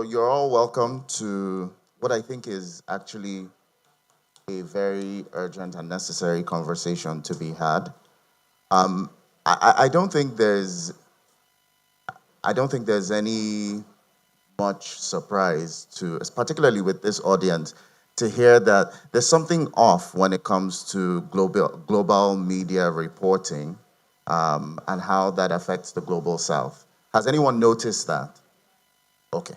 So you're all welcome to what I think is actually a very urgent and necessary conversation to be had. Um, I don't think there's any much surprise to, particularly with this audience, to hear that there's something off when it comes to global media reporting and how that affects the global South. Has anyone noticed that? Okay.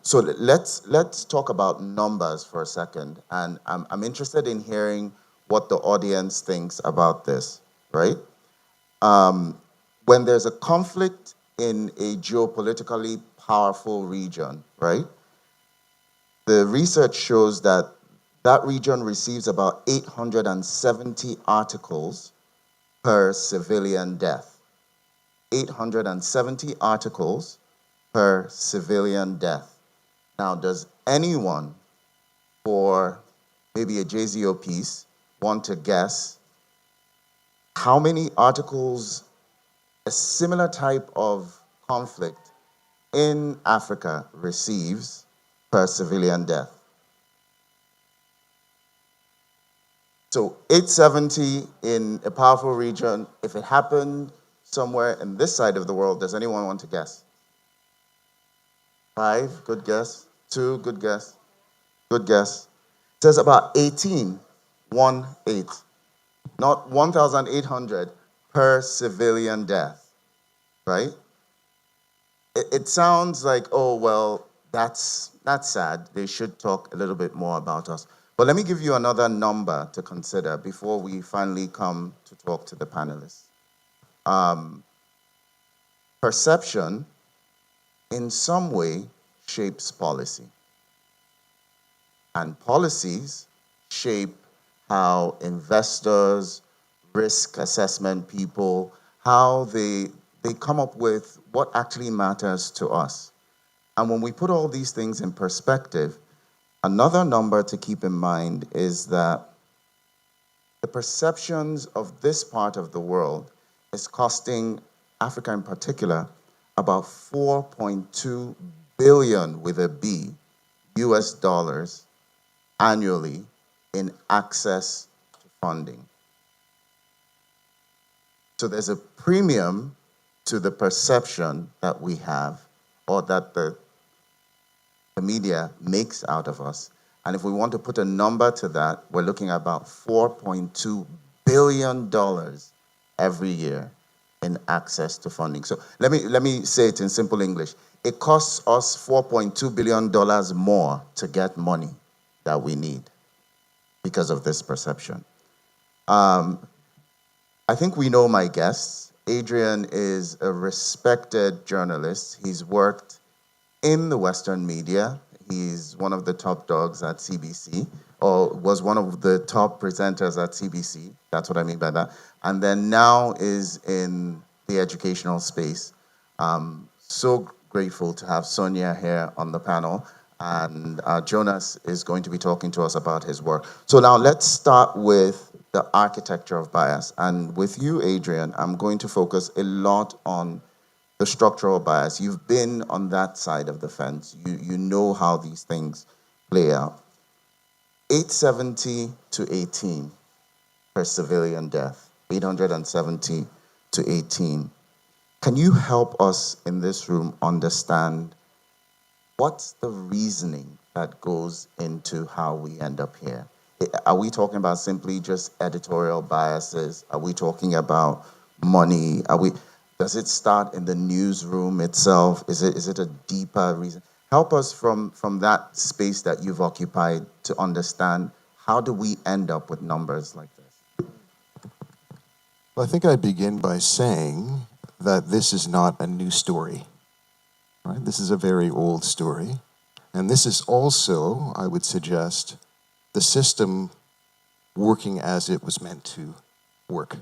So let's talk about numbers for a second, and I'm interested in hearing what the audience thinks about this. Right? Um, when there's a conflict in a geopolitically powerful region, right? The research shows that that region receives about 870 articles per civilian death. 870 articles per civilian death. Now, does anyone for maybe a JZO piece want to guess how many articles a similar type of conflict in Africa receives per civilian death? So 870 in a powerful region. If it happened somewhere in this side of the world, does anyone want to guess? Five, good guess. Two, good guess. Good guess. It says about 18, 1-8, not 1,800 per civilian death, right? It sounds like, oh, well, that's sad. They should talk a little bit more about us. But let me give you another number to consider before we finally come to talk to the panelists. Um, Perception, in some way, shapes policy. And policies shape how investors, risk assessment people, how they come up with what actually matters to us. And when we put all these things in perspective, another number to keep in mind is that the perceptions of this part of the world is costing Africa in particular about 4.2 billion with a B US dollars annually in access to funding. So there's a premium to the perception that we have or that the media makes out of us. And if we want to put a number to that, we're looking at about $4.2 billion every year in access to funding. So let me say it in simple English. It costs us $4.2 billion more to get money that we need because of this perception. Um, I think we know my guests. Adrian is a respected journalist. He's worked in the Western media. He's one of the top dogs at CBC, or was one of the top presenters at CBC. That's what I mean by that. And then now is in the educational space. So grateful to have Sonia here on the panel. And Jonas is going to be talking to us about his work. So now let's start with the architecture of bias. And with you, Adrian, I'm going to focus a lot on the structural bias. You've been on that side of the fence. You know how these things play out. 870 to 18 per civilian death. 870 to 18. Can you help us in this room understand what's the reasoning that goes into how we end up here? Are we talking about simply just editorial biases? Are we talking about money? Does it start in the newsroom itself? Is it a deeper reason? Help us from that space that you've occupied to understand how do we end up with numbers like this? Well, I think I begin by saying that this is not a new story, right? This is a very old story. And this is also, I would suggest, the system working as it was meant to work,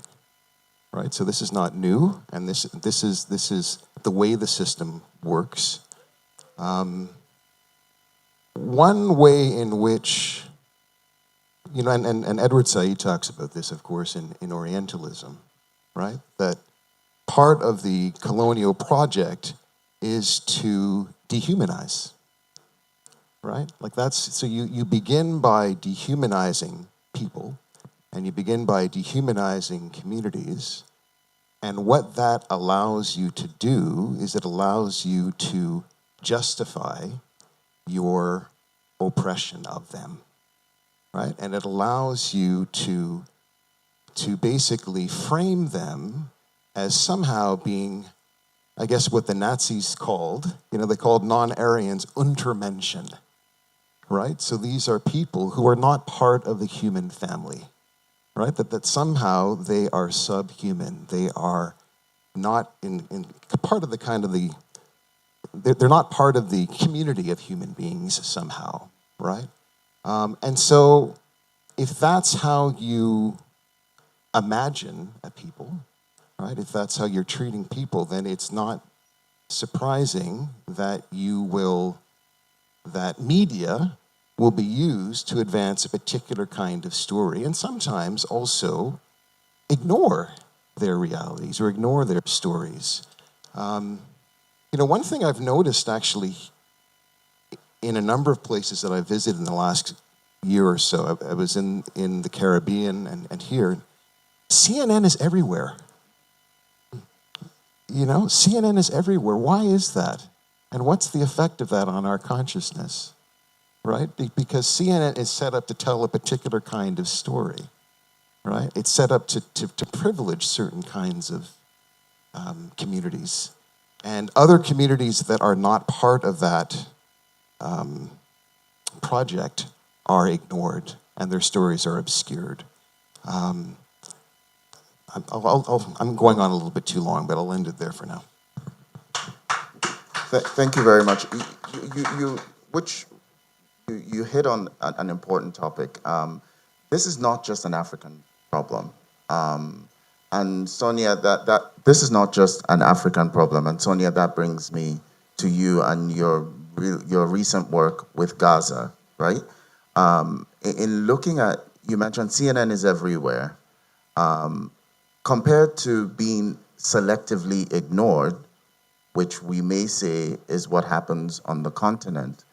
right? So this is not new, and this is the way the system works. One way in which, and Edward Said talks about this, of course, in Orientalism, right? That part of the colonial project is to dehumanize, right? Like so you begin by dehumanizing people, and you begin by dehumanizing communities. And what that allows you to do is it allows you to justify your oppression of them, right? And it allows you to basically frame them as somehow being, I guess, what the Nazis called, they called non-Aryans Untermenschen, right? So these are people who are not part of the human family, right? That somehow they are subhuman. They are not in part of the kind of the, they're not part of the community of human beings somehow, right? And so if that's how you imagine a people, right? If that's how you're treating people, then it's not surprising that that media will be used to advance a particular kind of story, and sometimes also ignore their realities or ignore their stories. One thing I've noticed actually in a number of places that I've visited in the last year or so, I was in the Caribbean and here, CNN is everywhere. CNN is everywhere. Why is that? And what's the effect of that on our consciousness? Right? Because CNN is set up to tell a particular kind of story, right? It's set up to privilege certain kinds of communities. And other communities that are not part of that project are ignored and their stories are obscured. I'm going on a little bit too long, but I'll end it there for now. Thank you very much. You hit on an important topic. This is not just an African problem. And Sonia, that this is not just an African problem. And Sonia, that brings me to you and your recent work with Gaza, right? In looking at, you mentioned CNN is everywhere. Compared to being selectively ignored, which we may say is what happens on the continent,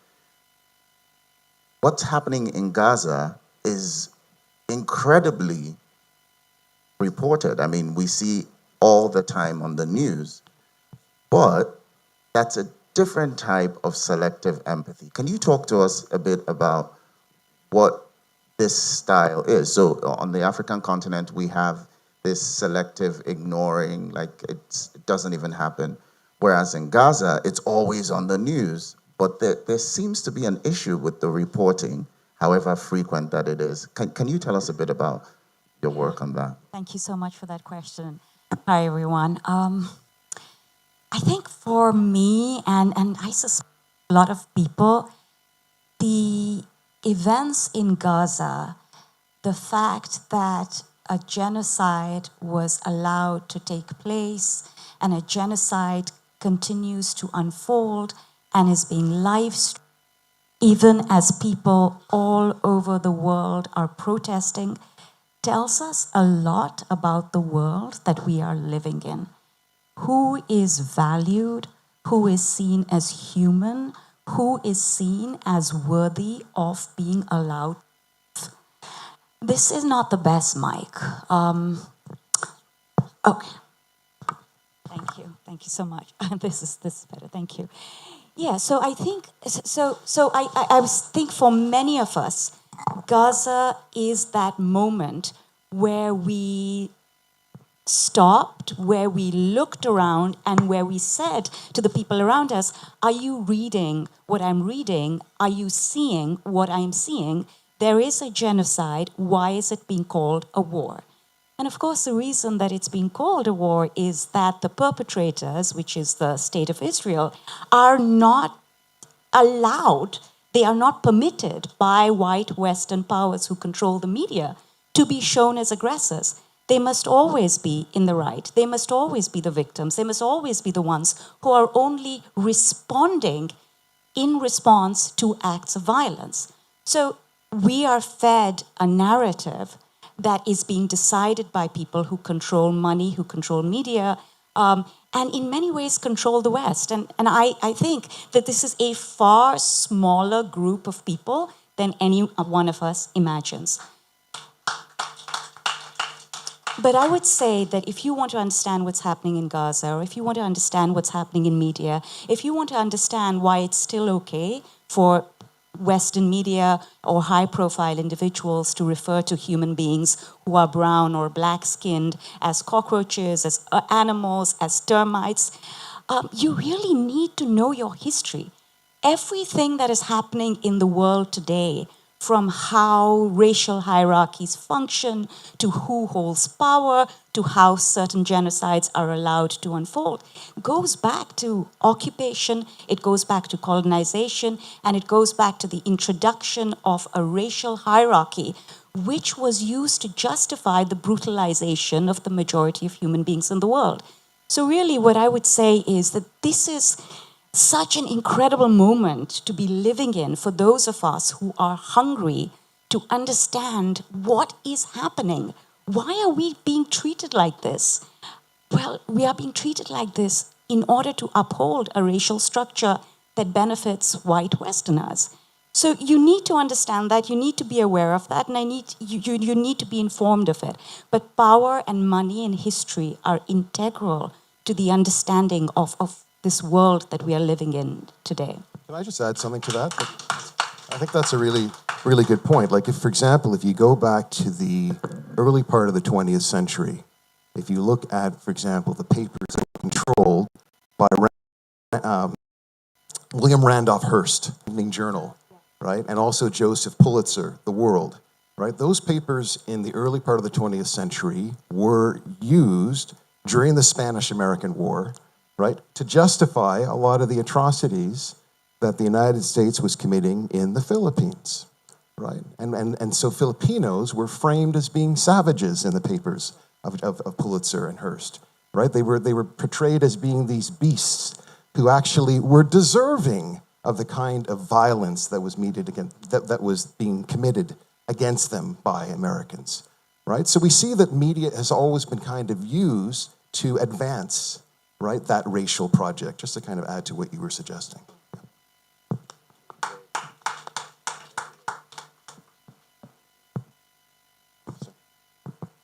what's happening in Gaza is incredibly reported. I mean, we see all the time on the news, but that's a different type of selective empathy. Can you talk to us a bit about what this style is? So on the African continent, we have this selective ignoring, like it doesn't even happen. Whereas in Gaza, it's always on the news, but there seems to be an issue with the reporting, however frequent that it is. Can you tell us a bit about your work on that? Thank you so much for that question. Hi, everyone. I think for me, and I suspect a lot of people, the events in Gaza, the fact that a genocide was allowed to take place and a genocide continues to unfold and is being live streamed, even as people all over the world are protesting, tells us a lot about the world that we are living in. Who is valued, who is seen as human, who is seen as worthy of being allowed. This is not the best mic. Okay. Thank you so much. This is better. Thank you. Yeah. So I think I think for many of us, Gaza is that moment where we stopped, where we looked around, and where we said to the people around us, "Are you reading what I'm reading? Are you seeing what I'm seeing? There is a genocide. Why is it being called a war?" And of course, the reason that it's being called a war is that the perpetrators, which is the State of Israel, are not allowed, they are not permitted by white Western powers who control the media to be shown as aggressors. They must always be in the right. They must always be the victims. They must always be the ones who are only responding in response to acts of violence. So we are fed a narrative that is being decided by people who control money, who control media, and in many ways control the West. And I think that this is a far smaller group of people than any one of us imagines. But I would say that if you want to understand what's happening in Gaza, or if you want to understand what's happening in media, if you want to understand why it's still okay for Western media or high-profile individuals to refer to human beings who are brown or black-skinned as cockroaches, as animals, as termites, you really need to know your history. Everything that is happening in the world today, from how racial hierarchies function, to who holds power, to how certain genocides are allowed to unfold, goes back to occupation, it goes back to colonization, and it goes back to the introduction of a racial hierarchy which was used to justify the brutalization of the majority of human beings in the world. So really what I would say is that this is such an incredible moment to be living in for those of us who are hungry to understand what is happening. Why are we being treated like this? Well, we are being treated like this in order to uphold a racial structure that benefits white Westerners. So you need to understand that, you need to be aware of that, and you need to be informed of it. But power and money and history are integral to the understanding of this world that we are living in today. Can I just add something to that? I think that's a really, really good point. Like, if, for example, if you go back to the early part of the 20th century, if you look at, for example, the papers that were controlled by William Randolph Hearst, Evening Journal, right, and also Joseph Pulitzer, The World, right? Those papers in the early part of the 20th century were used during the Spanish-American War, right, to justify a lot of the atrocities that the United States was committing in the Philippines, right? And so Filipinos were framed as being savages in the papers of Pulitzer and Hearst, right? They were portrayed as being these beasts who actually were deserving of the kind of violence that was meted against, that was being committed against them by Americans, right? So we see that media has always been kind of used to advance, right, that racial project, just to kind of add to what you were suggesting.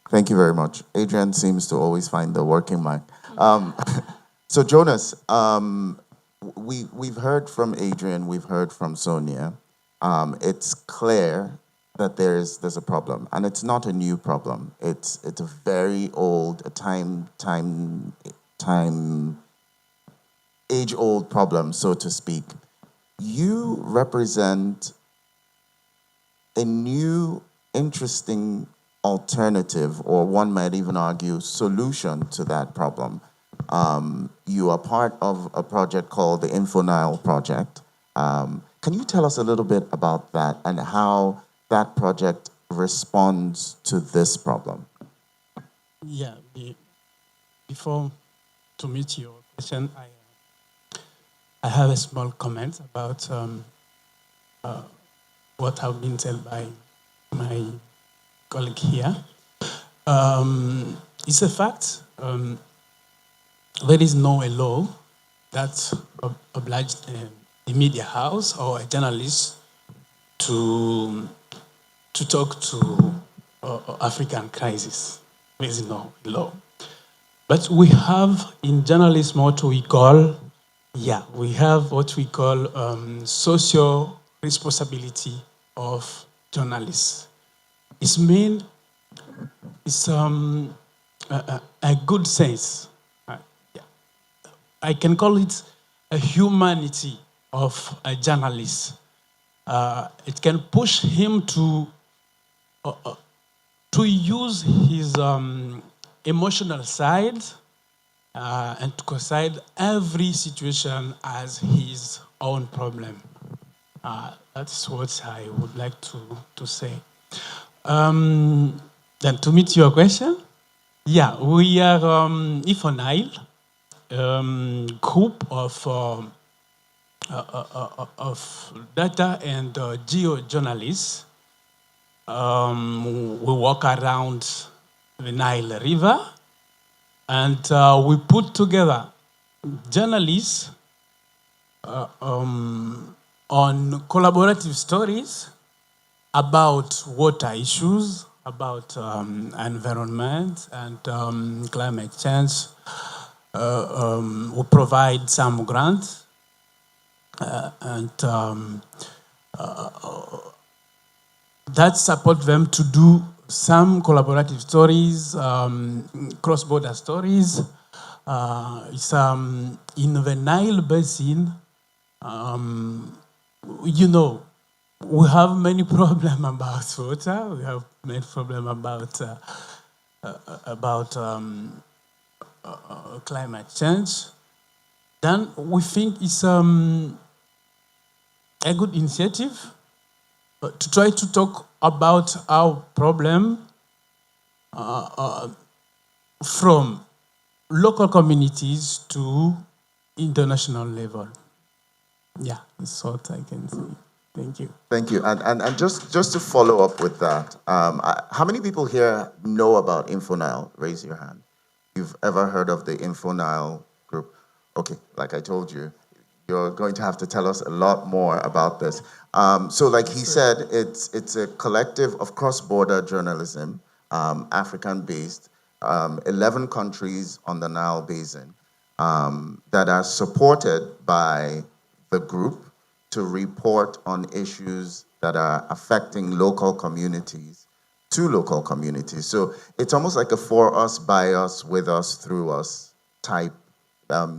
Thank you very much. Adrian seems to always find the working mic. So Jonas, we've heard from Adrian, we've heard from Sonia. It's clear that there's a problem, and it's not a new problem. It's a very old, age-old problem, so to speak. You represent a new, interesting alternative, or one might even argue, solution to that problem. You are part of a project called the Info-Nile Project. Can you tell us a little bit about that and how that project responds to this problem? Yeah, before to meet your question, I have a small comment about what have been said by my colleague here. It's a fact. There is no law that obliged a media house or a journalist to talk to African crisis. There is no law. But we have in journalism what we call, social responsibility of journalists. It's a good sense. I can call it a humanity of a journalist. It can push him to use his emotional side and to consider every situation as his own problem. That's what I would like to say. Then to meet your question, we are Info-Nile, group of data and geo-journalists. We walk around the Nile River And we put together journalists on collaborative stories about water issues, about environment and climate change. We provide some grants and that support them to do some collaborative stories, cross-border stories. It's in the Nile Basin. You know, we have many problems about water. We have many problems about climate change. Then we think it's a good initiative to try to talk about our problem from local communities to international level. Yeah, that's what I can say. Thank you. Thank you. And just to follow up with that, how many people here know about InfoNile? Raise your hand. You've ever heard of the InfoNile group? Okay, like I told you, you're going to have to tell us a lot more about this. So like he said, it's a collective of cross-border journalism, African-based, 11 countries on the Nile Basin that are supported by the group to report on issues that are affecting local communities to local communities. So it's almost like a for us, by us, with us, through us type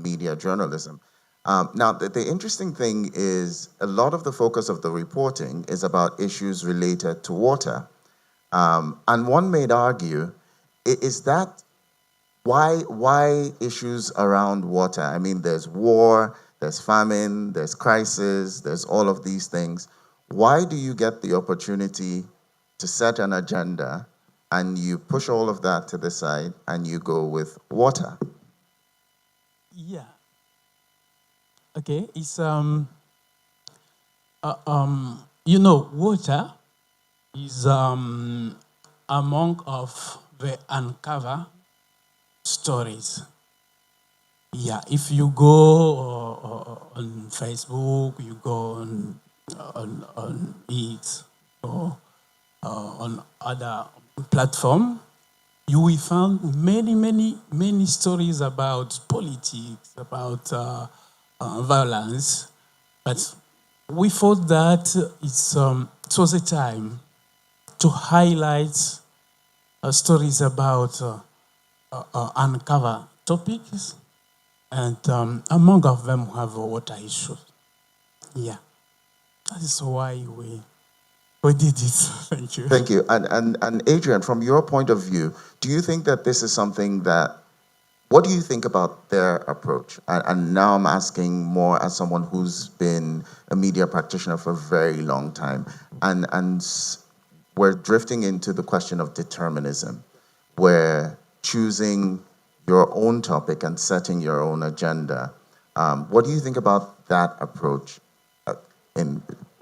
media journalism. Now, the interesting thing is a lot of the focus of the reporting is about issues related to water. And one may argue, is that why issues around water? I mean, there's war, there's famine, there's crisis, there's all of these things. Why do you get the opportunity to set an agenda and you push all of that to the side and you go with water? Yeah. Okay, it's you know, water is among of the uncover stories. Yeah, if you go on Facebook, you go on X or on other platform, you will find many stories about politics, about violence, but we thought that it was a time to highlight stories about uncover topics, and among of them have water issues. Yeah, that is why we did it. Thank you. Thank you. And Adrian, from your point of view, do you think that this is something that, what do you think about their approach? And now I'm asking more as someone who's been a media practitioner for a very long time. And we're drifting into the question of determinism, where choosing your own topic and setting your own agenda. What do you think about that approach? Well,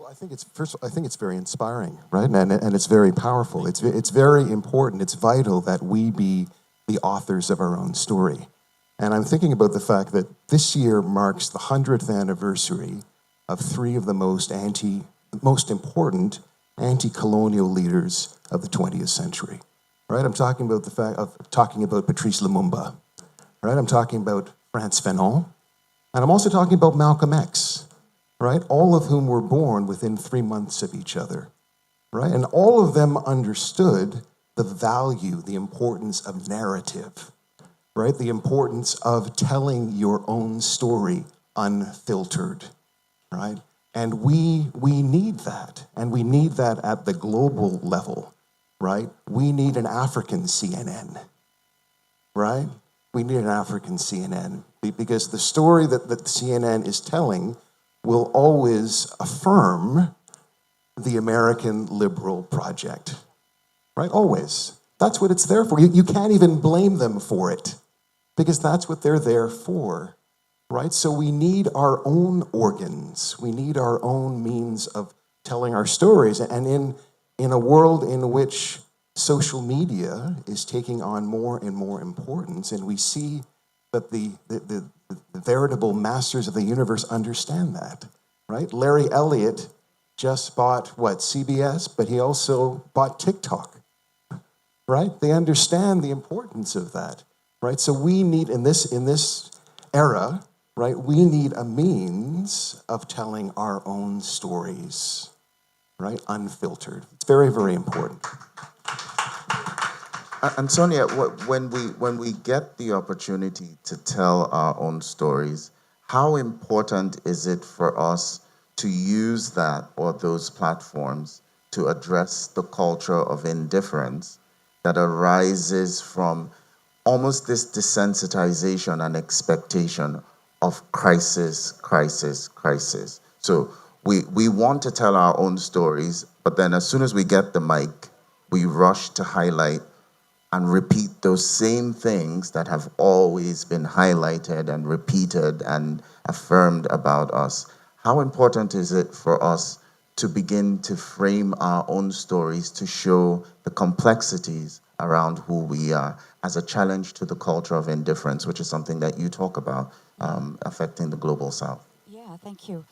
I think it's very inspiring, right? And it's very powerful. It's very important. It's vital that we be the authors of our own story. And I'm thinking about the fact that this year marks the 100th anniversary of three of the most important anti-colonial leaders of the 20th century. Right? I'm talking about Patrice Lumumba. Right? I'm talking about Frantz Fanon. And I'm also talking about Malcolm X. Right? All of whom were born within 3 months of each other. Right? And all of them understood the value, the importance of narrative, right? The importance of telling your own story unfiltered, right? And we need that, and we need that at the global level, right? We need an African CNN, right? We need an African CNN because the story that CNN is telling will always affirm the American liberal project. Right? Always. That's what it's there for. You can't even blame them for it because that's what they're there for. Right? So we need our own organs. We need our own means of telling our stories. And in a world in which social media is taking on more and more importance, and we see that the veritable masters of the universe understand that, right? Larry Elliott just bought, CBS, but he also bought TikTok, right? They understand the importance of that, right? So we need, in this era, right, we need a means of telling our own stories, right, unfiltered. It's very, very important. And Sonia, when we get the opportunity to tell our own stories, how important is it for us to use that or those platforms to address the culture of indifference that arises from almost this desensitization and expectation of crisis, crisis, crisis? So we want to tell our own stories, but then as soon as we get the mic, we rush to highlight and repeat those same things that have always been highlighted and repeated and affirmed about us. How important is it for us to begin to frame our own stories to show the complexities around who we are as a challenge to the culture of indifference, which is something that you talk about affecting the global South? Yeah, thank you.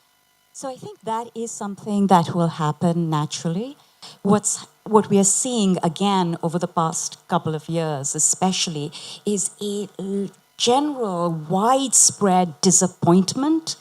So I think that is something that will happen naturally. What we are seeing again over the past couple of years, especially, is a general widespread disappointment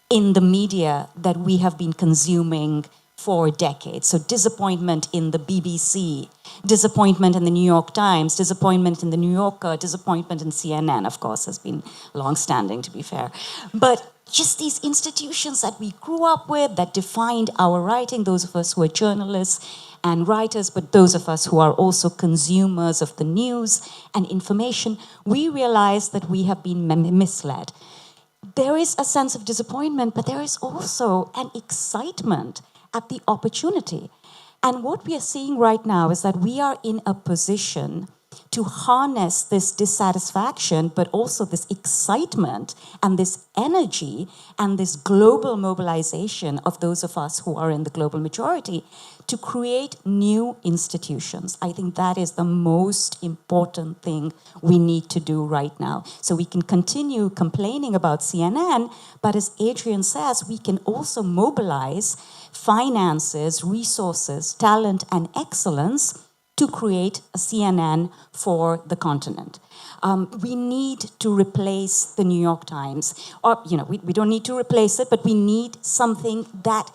in the media that we have been consuming for decades. So disappointment in the BBC, disappointment in the New York Times, disappointment in the New Yorker, disappointment in CNN, of course, has been long-standing, to be fair. But just these institutions that we grew up with, that defined our writing, those of us who are journalists and writers, but those of us who are also consumers of the news and information, we realize that we have been misled. There is a sense of disappointment, but there is also an excitement at the opportunity. And what we are seeing right now is that we are in a position to harness this dissatisfaction, but also this excitement and this energy and this global mobilization of those of us who are in the global majority to create new institutions. I think that is the most important thing we need to do right now. So we can continue complaining about CNN, but as Adrian says, we can also mobilize finances, resources, talent, and excellence to create a CNN for the continent. We need to replace the New York Times. Or, we don't need to replace it, but we need something that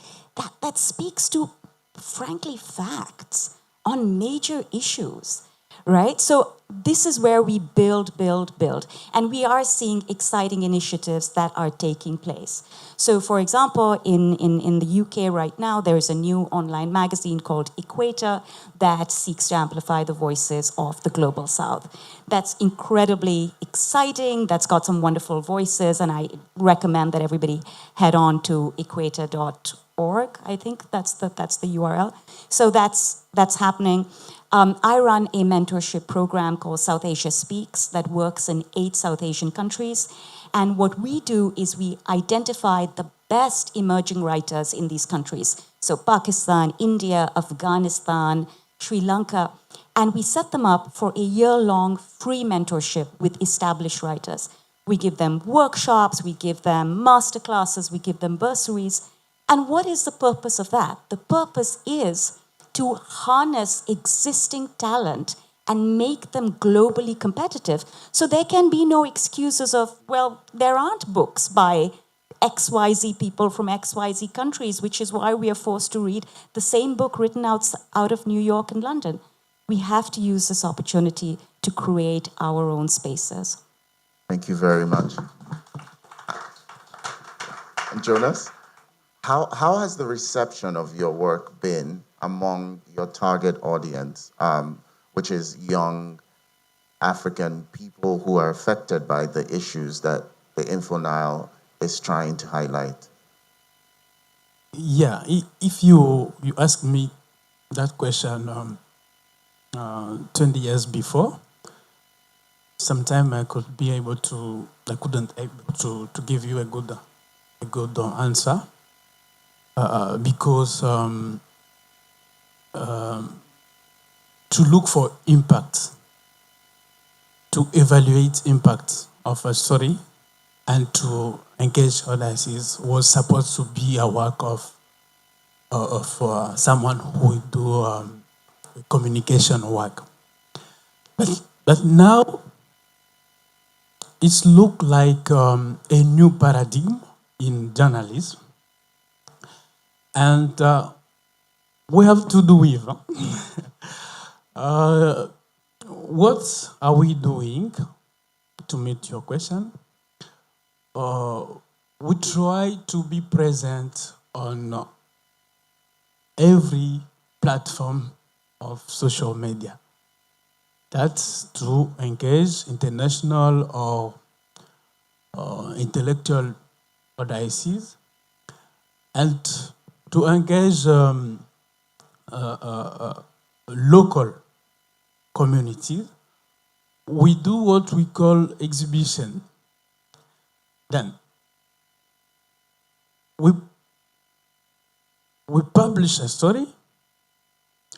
speaks to, frankly, facts on major issues, right? So this is where we build. And we are seeing exciting initiatives that are taking place. So, for example, in the UK right now, there is a new online magazine called Equator that seeks to amplify the voices of the global South. That's incredibly exciting. That's got some wonderful voices, and I recommend that everybody head on to equator.org. I think that's the URL. So that's happening. I run a mentorship program called South Asia Speaks that works in 8 South Asian countries. And what we do is we identify the best emerging writers in these countries. So Pakistan, India, Afghanistan, Sri Lanka. And we set them up for a year-long free mentorship with established writers. We give them workshops, we give them masterclasses, we give them bursaries. And what is the purpose of that? The purpose is to harness existing talent and make them globally competitive. So there can be no excuses of, well, there aren't books by XYZ people from XYZ countries, which is why we are forced to read the same book written out of New York and London. We have to use this opportunity to create our own spaces. Thank you very much. And Jonas, how has the reception of your work been among your target audience, which is young African people who are affected by the issues that the InfoNile is trying to highlight? Yeah, if you ask me that question 20 years before, sometime I couldn't able to give you a good answer because to look for impact, to evaluate impact of a story, and to engage audiences was supposed to be a work of someone who do communication work. But now it's look like a new paradigm in journalism, and we have to do with. What are we doing to meet your question? We try to be present on every platform of social media. That's to engage international or intellectual audiences and to engage local communities. We do what we call exhibition. Then we publish a story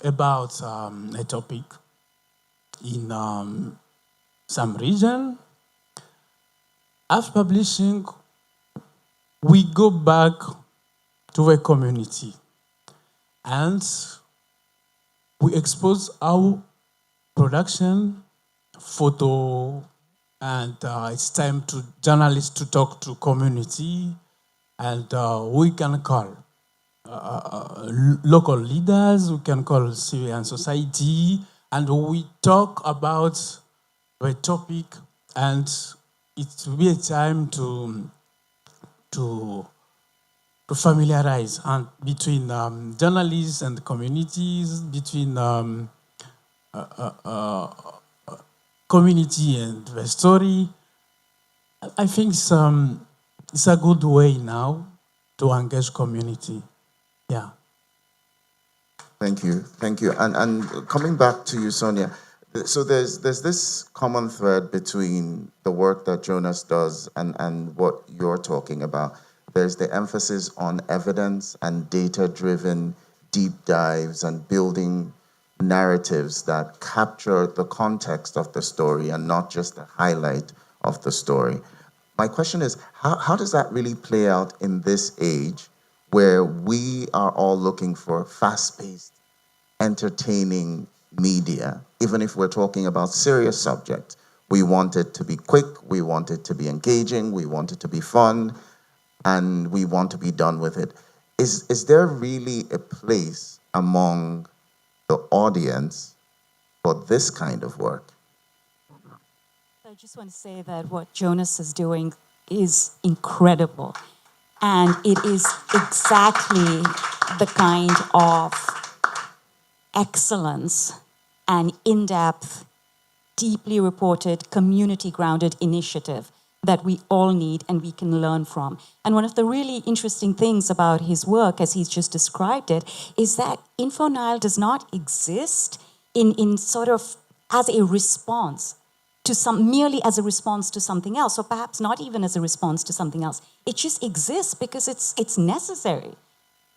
about a topic in some region. After publishing, we go back to a community and we expose our production, photo, and it's time to journalists to talk to community, and we can call local leaders, we can call civil society, and we talk about the topic, and it will be a time to familiarize and between journalists and communities, between community and the story. I think it's a good way now to engage community. Yeah. Thank you. And coming back to you, Sonia, so there's this common thread between the work that Jonas does and what you're talking about. There's the emphasis on evidence and data-driven deep dives and building narratives that capture the context of the story and not just the highlight of the story. My question is, how does that really play out in this age where we are all looking for fast-paced, entertaining media, even if we're talking about serious subjects? We want it to be quick, we want it to be engaging, we want it to be fun, and we want to be done with it. Is there really a place among the audience for this kind of work? I just want to say that what Jonas is doing is incredible. And it is exactly the kind of excellence and in-depth, deeply reported, community-grounded initiative that we all need and we can learn from. And one of the really interesting things about his work, as he's just described it, is that InfoNile does not exist in sort of as a response to merely as a response to something else, or perhaps not even as a response to something else. It just exists because it's necessary.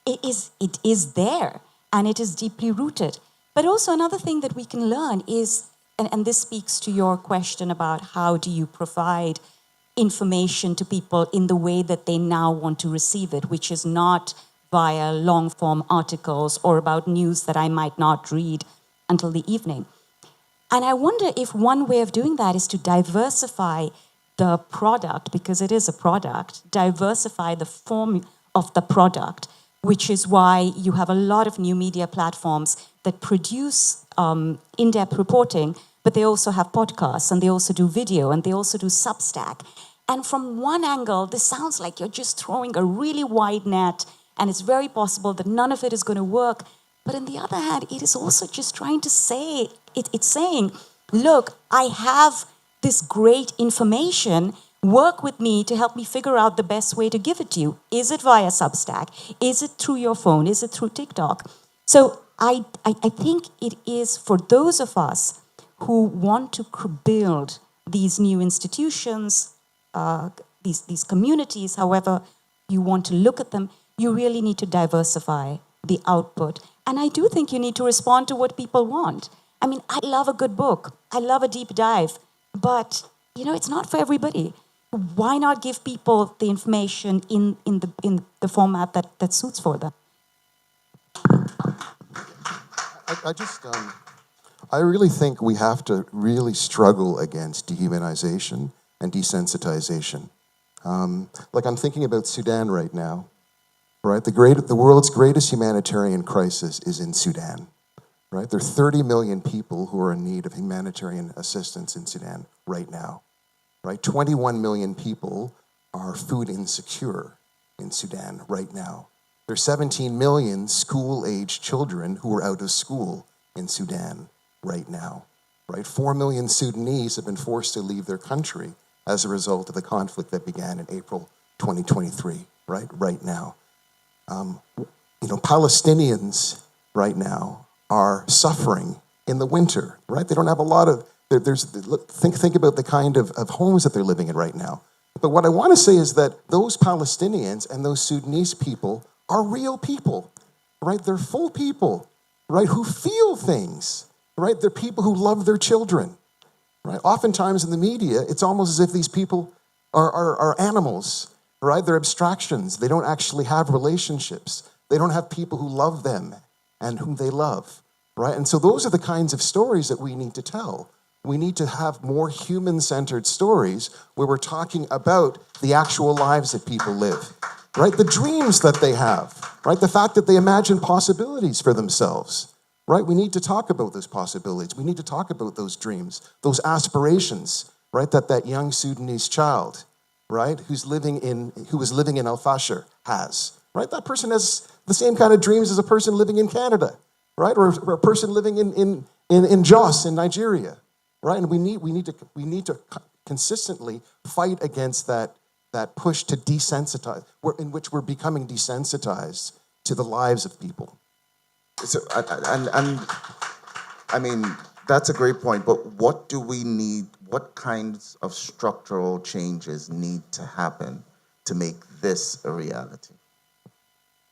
It is there, and it is deeply rooted. But also another thing that we can learn is, and this speaks to your question about how do you provide information to people in the way that they now want to receive it, which is not via long-form articles or about news that I might not read until the evening. And I wonder if one way of doing that is to diversify the product, because it is a product, diversify the form of the product, which is why you have a lot of new media platforms that produce in-depth reporting, but they also have podcasts, and they also do video, and they also do Substack. And from one angle, this sounds like you're just throwing a really wide net, and it's very possible that none of it is going to work. But on the other hand, it is also just trying to say, it's saying, look, I have this great information, work with me to help me figure out the best way to give it to you. Is it via Substack? Is it through your phone? Is it through TikTok? So I think it is for those of us who want to build these new institutions, these communities, however you want to look at them, you really need to diversify the output. And I do think you need to respond to what people want. I mean, I love a good book. I love a deep dive. But, it's not for everybody. Why not give people the information in the format that suits for them? I really think we have to really struggle against dehumanization and desensitization. Like I'm thinking about Sudan right now, right? The world's greatest humanitarian crisis is in Sudan, right? There are 30 million people who are in need of humanitarian assistance in Sudan right now, right? 21 million people are food insecure in Sudan right now. There are 17 million school-aged children who are out of school in Sudan right now, right? 4 million Sudanese have been forced to leave their country as a result of the conflict that began in April 2023, right now. Palestinians right now are suffering in the winter, right? They don't have a lot of, think about the kind of homes that they're living in right now. But what I want to say is that those Palestinians and those Sudanese people are real people, right? They're full people, right, who feel things, right? They're people who love their children, right? Oftentimes in the media, it's almost as if these people are animals, right? They're abstractions. They don't actually have relationships. They don't have people who love them and whom they love, right? And so those are the kinds of stories that we need to tell. We need to have more human-centered stories where we're talking about the actual lives that people live, right? The dreams that they have, right? The fact that they imagine possibilities for themselves, right? We need to talk about those possibilities. We need to talk about those dreams, those aspirations, right? That young Sudanese child, right? Who was living in El Fasher has, right? That person has the same kind of dreams as a person living in Canada, right? Or a person living in Jos in Nigeria, right? And we need to consistently fight against that push to desensitize, in which we're becoming desensitized to the lives of people. So, and I mean, that's a great point, but what do we need, what kinds of structural changes need to happen to make this a reality?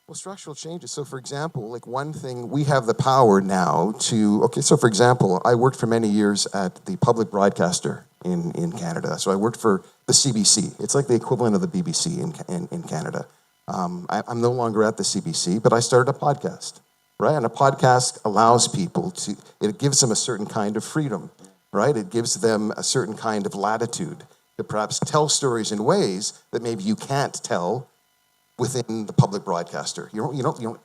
Well, structural changes. So, for example, like one thing, we have the power now so for example, I worked for many years at the public broadcaster in Canada. So I worked for the CBC. It's like the equivalent of the BBC in Canada. I'm no longer at the CBC, but I started a podcast, right? And a podcast allows people it gives them a certain kind of freedom, right? It gives them a certain kind of latitude to perhaps tell stories in ways that maybe you can't tell within the public broadcaster. You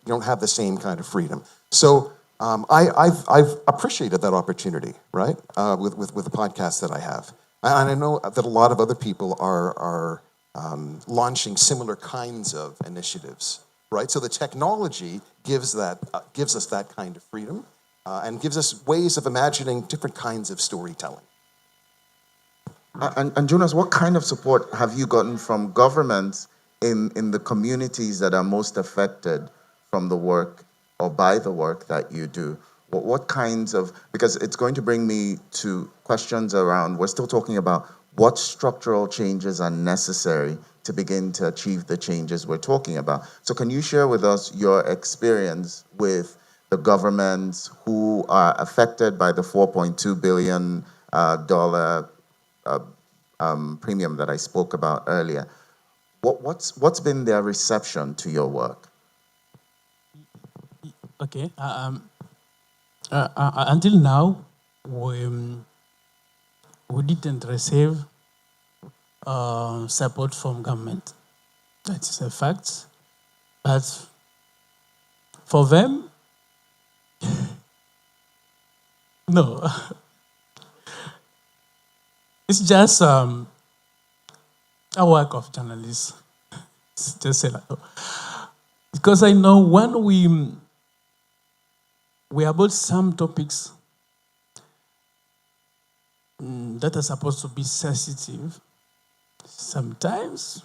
don't have the same kind of freedom. So I've appreciated that opportunity, right? With the podcast that I have, and I know that a lot of other people are launching similar kinds of initiatives, right? So the technology gives us that kind of freedom, and gives us ways of imagining different kinds of storytelling. And Jonas, what kind of support have you gotten from governments in the communities that are most affected from the work or by the work that you do? What kinds of, because it's going to bring me to questions around, we're still talking about what structural changes are necessary to begin to achieve the changes we're talking about. So can you share with us your experience with the governments who are affected by the $4.2 billion premium that I spoke about earlier? What's been their reception to your work? Okay. Until now, we didn't receive support from government. That is a fact. But for them, no. It's just a work of journalists. It's just a lot. Because I know when we about some topics that are supposed to be sensitive, sometimes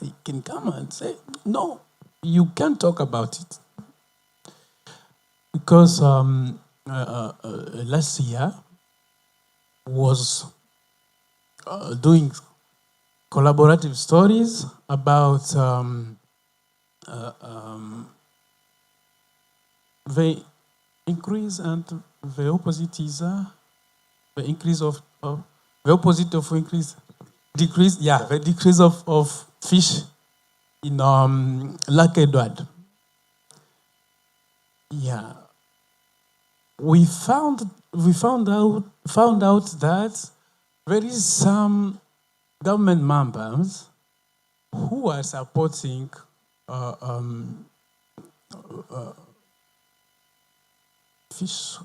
I can come and say, no, you can't talk about it. Because last year was doing collaborative stories about very increase and the opposite is the increase of the opposite of increase, decrease. Yeah, the decrease of fish in Lac Edward. Yeah, we found out that there is some government members who are supporting fish,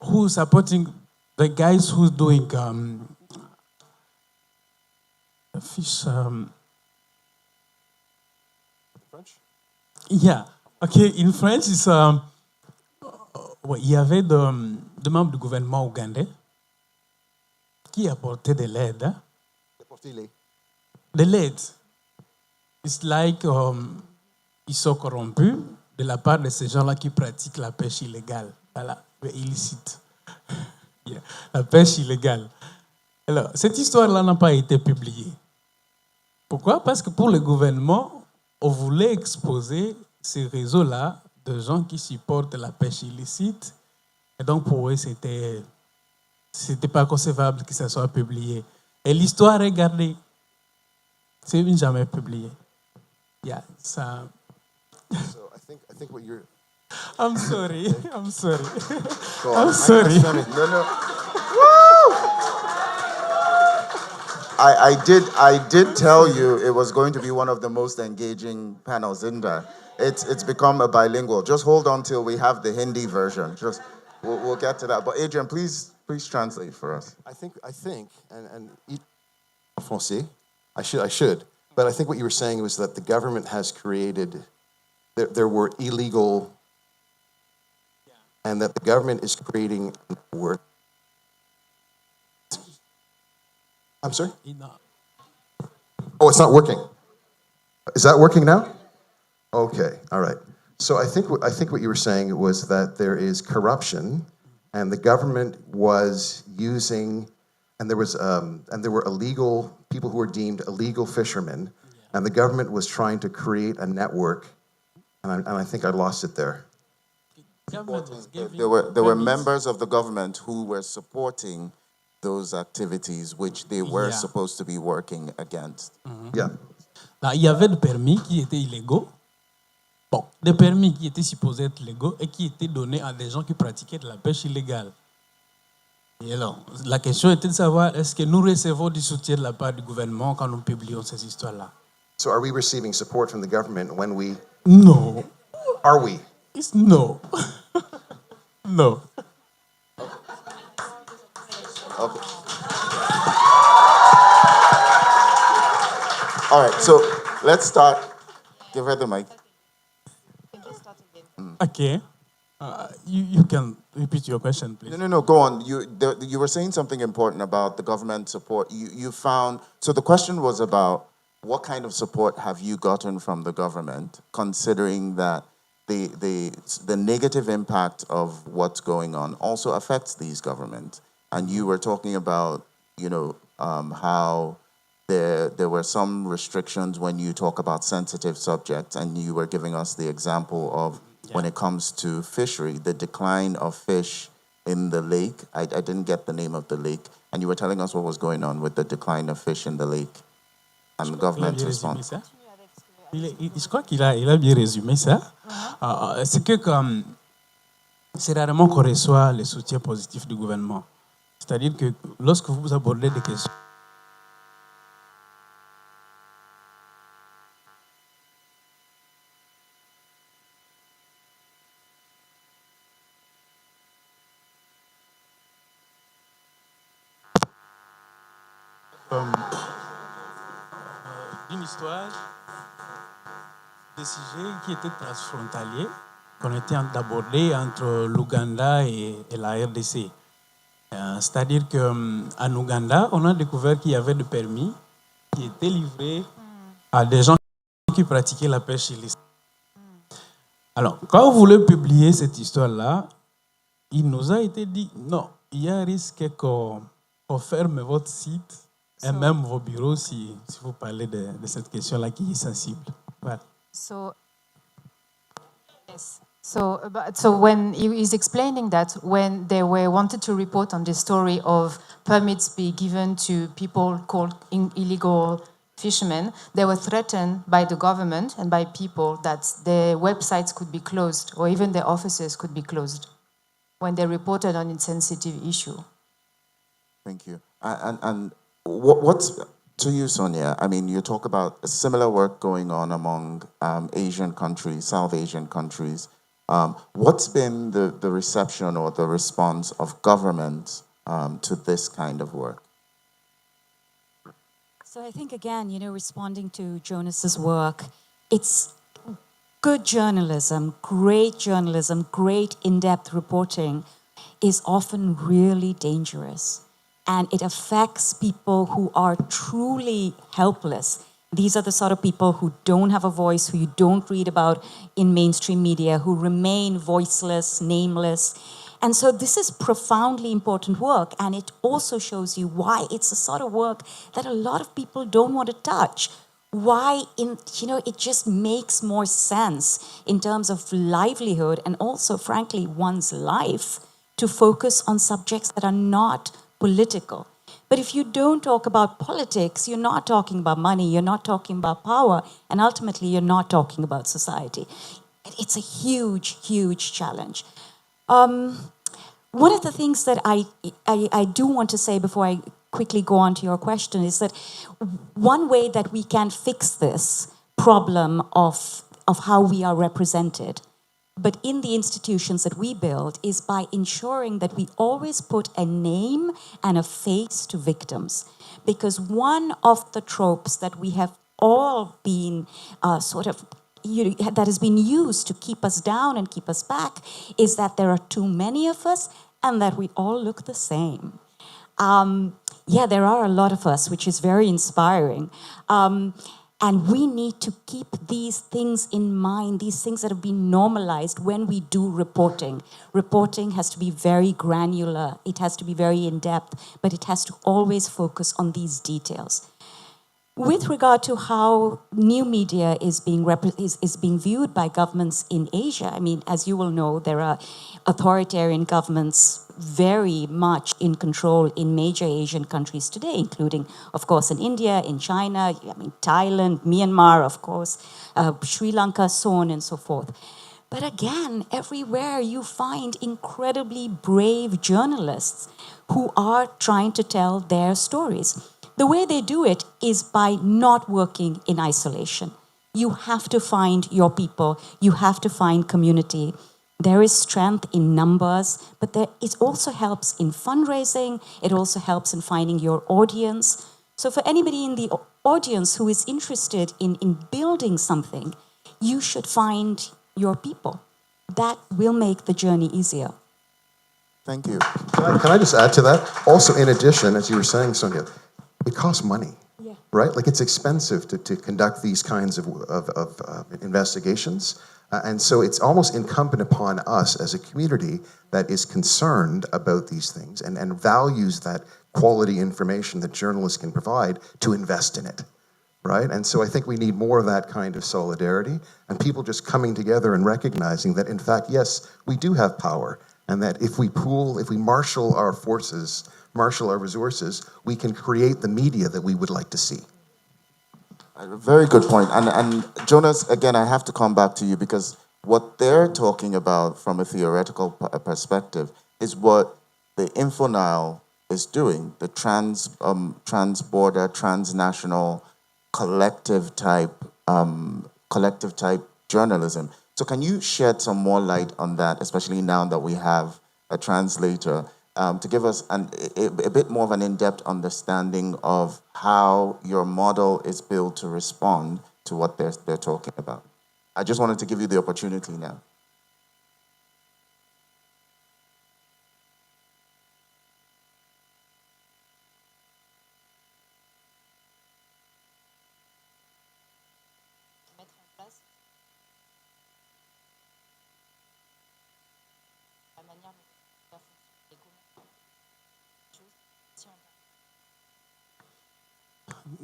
who supporting the guys who's doing fish. French? Yeah. Okay. In French, it's ouais, il y avait des membres du gouvernement ougandais qui apportaient de l'aide. Hein? De l'aide. It's like ils sont corrompus de la part de ces gens-là qui pratiquent la pêche illégale, voilà, illicite. Yeah. La pêche illégale. Alors, cette histoire-là n'a pas été publiée. Pourquoi? Parce que pour le gouvernement, on voulait exposer ces réseaux-là de gens qui supportent la pêche illicite. Et donc, pour eux, c'était pas concevable que ça soit publié. Et l'histoire est gardée. C'est jamais publié. Yeah, ça... So I think what you're... I'm sorry. I'm sorry. Go on. I'm sorry. No. Woo! I did tell you it was going to be one of the most engaging panels in there. It's become a bilingual. Just hold on till we have the Hindi version. We'll get to that. But Adrian, please translate for us. I think, and français, I should, but I think what you were saying was that the government has created, there were illegal, and that the government is creating a network. I'm sorry? Oh, it's not working. Is that working now? Okay, all right. So I think what you were saying was that there is corruption, and the government was using, and there were illegal people who were deemed illegal fishermen, and the government was trying to create a network, and I think I lost it there. There were members of the government who were supporting those activities which they were supposed to be working against. Mm-hmm. Yeah. Là, il y avait des permis qui étaient illégaux. Bon, des permis qui étaient supposés être légaux et qui étaient donnés à des gens qui pratiquaient de la pêche illégale. Et alors, la question était de savoir, est-ce que nous recevons du soutien de la part du gouvernement quand nous publions ces histoires-là? So are we receiving support from the government when we... No. Are we? It's no. No. Okay. All right, so let's start. Give her the mic. Okay. You can repeat your question, please. No, go on. You were saying something important about the government support. You found, so the question was about what kind of support have you gotten from the government, considering that the negative impact of what's going on also affects these governments. And you were talking about, how there were some restrictions when you talk about sensitive subjects, and you were giving us the example of when it comes to fishery, the decline of fish in the lake. I didn't get the name of the lake, and you were telling us what was going on with the decline of fish in the lake and the government's response. Je crois qu'il a bien résumé ça. C'est que c'est rarement qu'on reçoit le soutien positif du gouvernement. C'est-à-dire que lorsque vous abordez des questions, d'une histoire, des sujets qui étaient transfrontaliers, qu'on était d'aborder entre l'Ouganda et la RDC. C'est-à-dire qu'en Ouganda, on a découvert qu'il y avait des permis qui étaient livrés à des gens qui pratiquaient la pêche illicite. Alors, quand on voulait publier cette histoire-là, il nous a été dit, non, il y a un risque qu'on ferme votre site et même vos bureaux si vous parlez de cette question-là qui est sensible. Voilà. So, yes. So when he is explaining that when they were wanted to report on the story of permits be given to people called illegal fishermen, they were threatened by the government and by people that their websites could be closed or even their offices could be closed when they reported on insensitive issue. Thank you. And what's to you, Sonia? I mean, you talk about a similar work going on among Asian countries, South Asian countries. What's been the reception or the response of governments to this kind of work? So I think, again, responding to Jonas's work, it's good journalism, great in-depth reporting is often really dangerous. And it affects people who are truly helpless. These are the sort of people who don't have a voice, who you don't read about in mainstream media, who remain voiceless, nameless. And so this is profoundly important work, and it also shows you why it's the sort of work that a lot of people don't want to touch. Why, it just makes more sense in terms of livelihood and also, frankly, one's life to focus on subjects that are not political. But if you don't talk about politics, you're not talking about money, you're not talking about power, and ultimately you're not talking about society. It's a huge challenge. One of the things that I do want to say before I quickly go on to your question is that one way that we can fix this problem of how we are represented, but in the institutions that we build, is by ensuring that we always put a name and a face to victims. Because one of the tropes that we have all been that has been used to keep us down and keep us back is that there are too many of us and that we all look the same. There are a lot of us, which is very inspiring. And we need to keep these things in mind, these things that have been normalized when we do reporting. Reporting has to be very granular, it has to be very in-depth, but it has to always focus on these details. With regard to how new media is being viewed by governments in Asia, I mean, as you will know, there are authoritarian governments very much in control in major Asian countries today, including, of course, in India, in China, Thailand, Myanmar, of course, Sri Lanka, so on and so forth. But again, everywhere you find incredibly brave journalists who are trying to tell their stories. The way they do it is by not working in isolation. You have to find your people. You have to find community. There is strength in numbers, but it also helps in fundraising. It also helps in finding your audience. So for anybody in the audience who is interested in building something, you should find your people. That will make the journey easier. Thank you. Can I just add to that? Also, in addition, as you were saying, Sonia, it costs money, right? Like, it's expensive to conduct these kinds of investigations. And so it's almost incumbent upon us as a community that is concerned about these things and values that quality information that journalists can provide to invest in it, right? And so I think we need more of that kind of solidarity and people just coming together and recognizing that, in fact, yes, we do have power, and that if we marshal our forces, marshal our resources, we can create the media that we would like to see. A very good point. And Jonas, again, I have to come back to you because what they're talking about from a theoretical perspective is what the InfoNile is doing, the trans-border, transnational, collective type journalism. So can you shed some more light on that, especially now that we have a translator, to give us a bit more of an in-depth understanding of how your model is built to respond to what they're talking about. I just wanted to give you the opportunity now.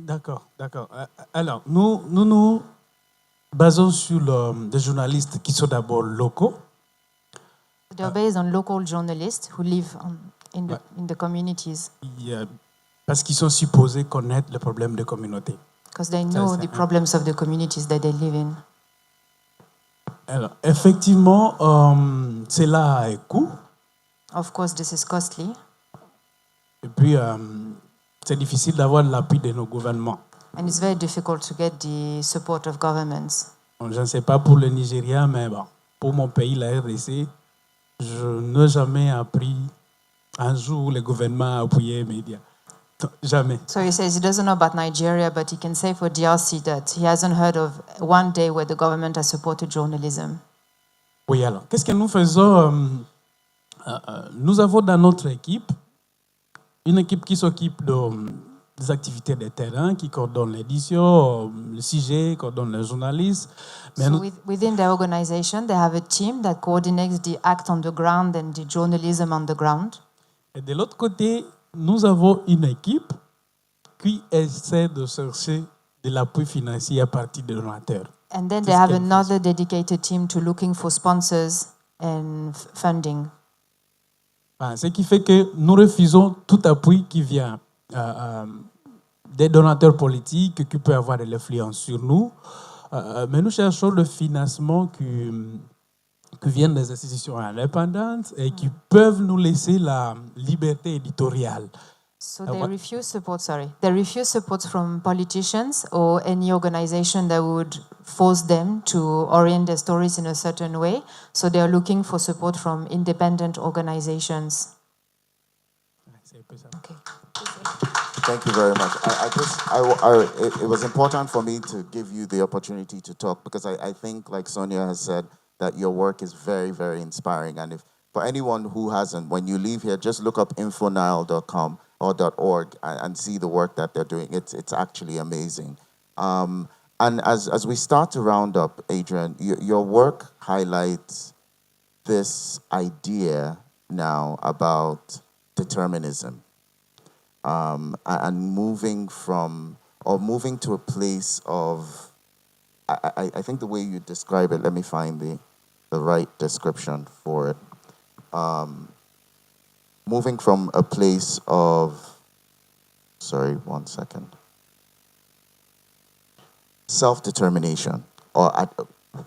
D'accord. Alors, nous basons sur des journalistes qui sont d'abord locaux, They're based on local journalists who live in the communities. Parce qu'ils sont supposés connaître les problèmes de communauté. Because they know the problems of the communities that they live in. Alors, effectivement, cela a un coût. Of course, this is costly. Et puis, c'est difficile d'avoir l'appui de nos gouvernements. And it's very difficult to get the support of governments. Bon, je ne sais pas pour le Nigeria, mais bon, pour mon pays, la RDC, je n'ai jamais appris un jour où le gouvernement a appuyé les médias. Jamais. So he says he doesn't know about Nigeria, but he can say for DRC that he hasn't heard of one day where the government has supported journalism. Oui, alors, qu'est-ce que nous faisons? Nous avons dans notre équipe une équipe qui s'occupe des activités de terrain, qui coordonne l'édition, le sujet, coordonne les journalistes. Mais So within the organization, they have a team that coordinates the act on the ground and the journalism on the ground. Et de l'autre côté, nous avons une équipe qui essaie de chercher de l'appui financier à partir des donateurs. And then they have another dedicated team to looking for sponsors and funding. Ce qui fait que nous refusons tout appui qui vient des donateurs politiques qui peuvent avoir de l'influence sur nous, mais nous cherchons le financement qui viennent des institutions indépendantes et qui peuvent nous laisser la liberté éditoriale. So they refuse support. They refuse support from politicians or any organization that would force them to orient their stories in a certain way. So they are looking for support from independent organizations. Okay. Thank you very much. It was important for me to give you the opportunity to talk because I think, like Sonia has said, that your work is very, very inspiring. And if for anyone who hasn't, when you leave here, just look up infonile.com or .org and see the work that they're doing. It's actually amazing. And as we start to round up, Adrian, your work highlights this idea now about determinism and moving to a place of, I think the way you describe it, let me find the right description for it. Moving from a place of, self-determination, or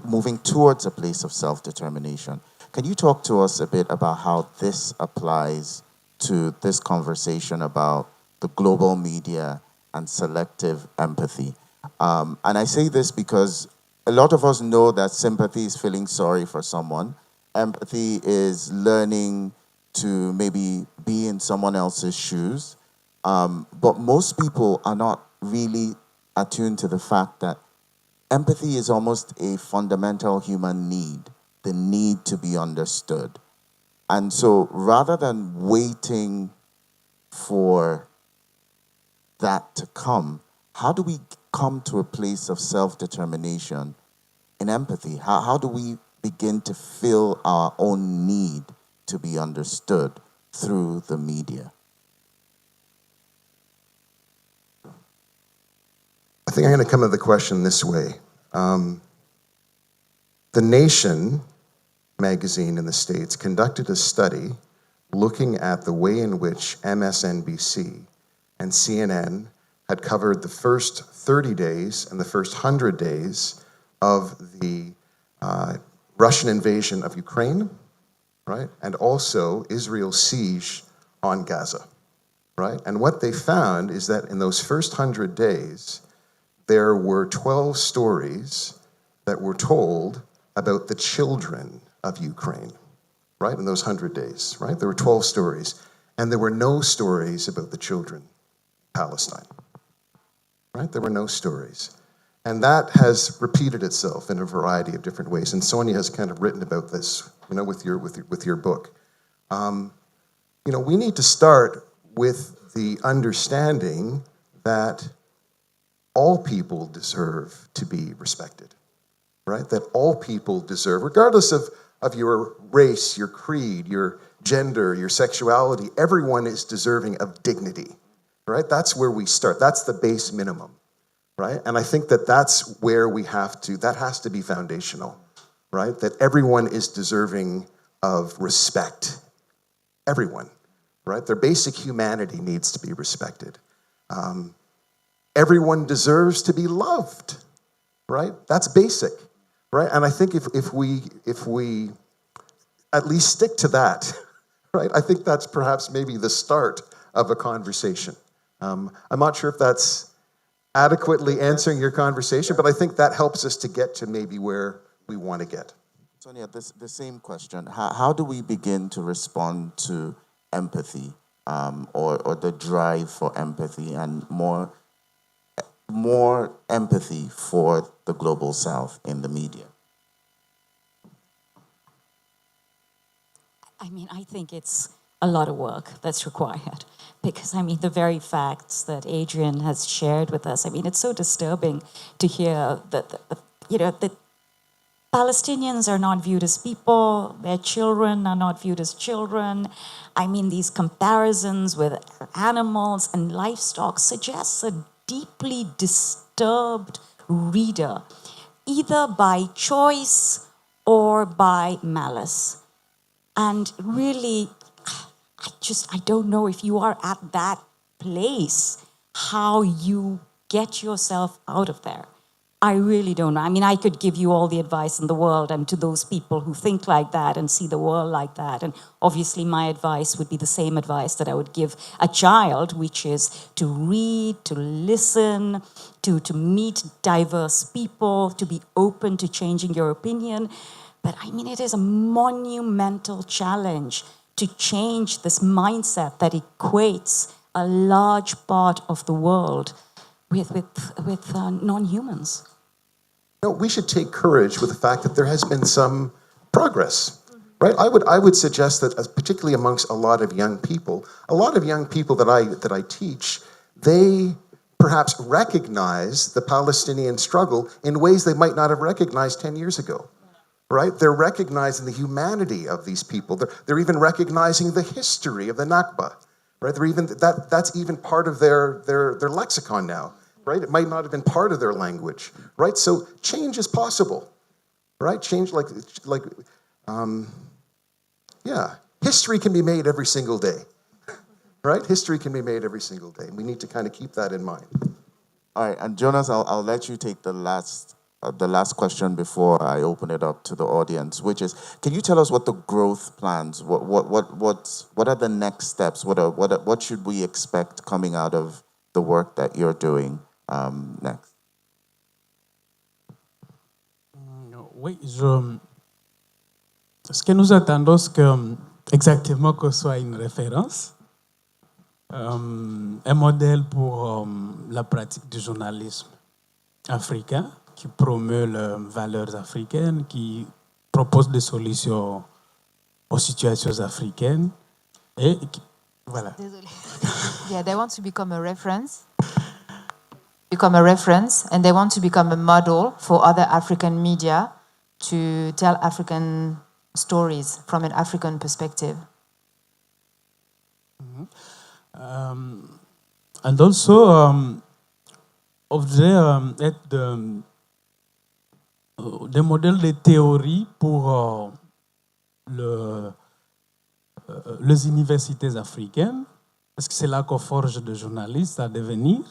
moving towards a place of self-determination. Can you talk to us a bit about how this applies to this conversation about the global media and selective empathy? And I say this because a lot of us know that sympathy is feeling sorry for someone. Empathy is learning to maybe be in someone else's shoes. But most people are not really attuned to the fact that empathy is almost a fundamental human need, the need to be understood. And so rather than waiting for that to come, how do we come to a place of self-determination in empathy? How do we begin to feel our own need to be understood through the media? I think I'm going to come at the question this way. The Nation magazine in the States conducted a study looking at the way in which MSNBC and CNN had covered the first 30 days and the first 100 days of the Russian invasion of Ukraine, right? And also Israel's siege on Gaza, right? And what they found is that in those first 100 days, there were 12 stories that were told about the children of Ukraine, right? In those 100 days, right? There were 12 stories. And there were no stories about the children of Palestine, right? There were no stories. And that has repeated itself in a variety of different ways. And Sonia has kind of written about this, with your book. We need to start with the understanding that all people deserve to be respected, right? That all people deserve, regardless of your race, your creed, your gender, your sexuality, everyone is deserving of dignity, right? That's where we start. That's the base minimum, right? And I think that's where that has to be foundational, right? That everyone is deserving of respect. Everyone, right? Their basic humanity needs to be respected. Everyone deserves to be loved, right? That's basic, right? And I think if we at least stick to that, right? I think that's perhaps maybe the start of a conversation. I'm not sure if that's adequately answering your conversation, but I think that helps us to get to maybe where we want to get. Sonia, the same question. How do we begin to respond to empathy or the drive for empathy and more empathy for the global south in the media? I mean, I think it's a lot of work that's required because, I mean, the very facts that Adrian has shared with us, I mean, it's so disturbing to hear that, that Palestinians are not viewed as people, their children are not viewed as children. I mean, these comparisons with animals and livestock suggests a deeply disturbed reader, either by choice or by malice. And really, I don't know if you are at that place, how you get yourself out of there. I really don't know. I mean, I could give you all the advice in the world and to those people who think like that and see the world like that. And obviously my advice would be the same advice that I would give a child, which is to read, to listen, to meet diverse people, to be open to changing your opinion. But I mean, it is a monumental challenge to change this mindset that equates a large part of the world with non-humans. No, we should take courage with the fact that there has been some progress, right? I would suggest that, particularly amongst a lot of young people that I teach, they perhaps recognize the Palestinian struggle in ways they might not have recognized 10 years ago. Right? They're recognizing the humanity of these people. They're even recognizing the history of the Nakba. Right? That's even part of their lexicon now. Right? It might not have been part of their language. Right? So change is possible. Right? Change history can be made every single day. Right? History can be made every single day. We need to kind of keep that in mind. All right, and Jonas, I'll let you take the last question before I open it up to the audience, which is, can you tell us what the growth plans, what are the next steps? What should we expect coming out of the work that you're doing next? Oui, ce que nous attendons, c'est exactement que ce soit une référence, un modèle pour la pratique du journalisme africain, qui promeut les valeurs africaines, qui propose des solutions aux situations africaines. Et voilà. Désolé. Yeah, they want to become a reference, and they want to become a model for other African media to tell African stories from an African perspective. Mm-hmm. And also, voudrait être des modèles de théorie pour les universités africaines, parce que c'est là qu'on forge des journalistes à devenir,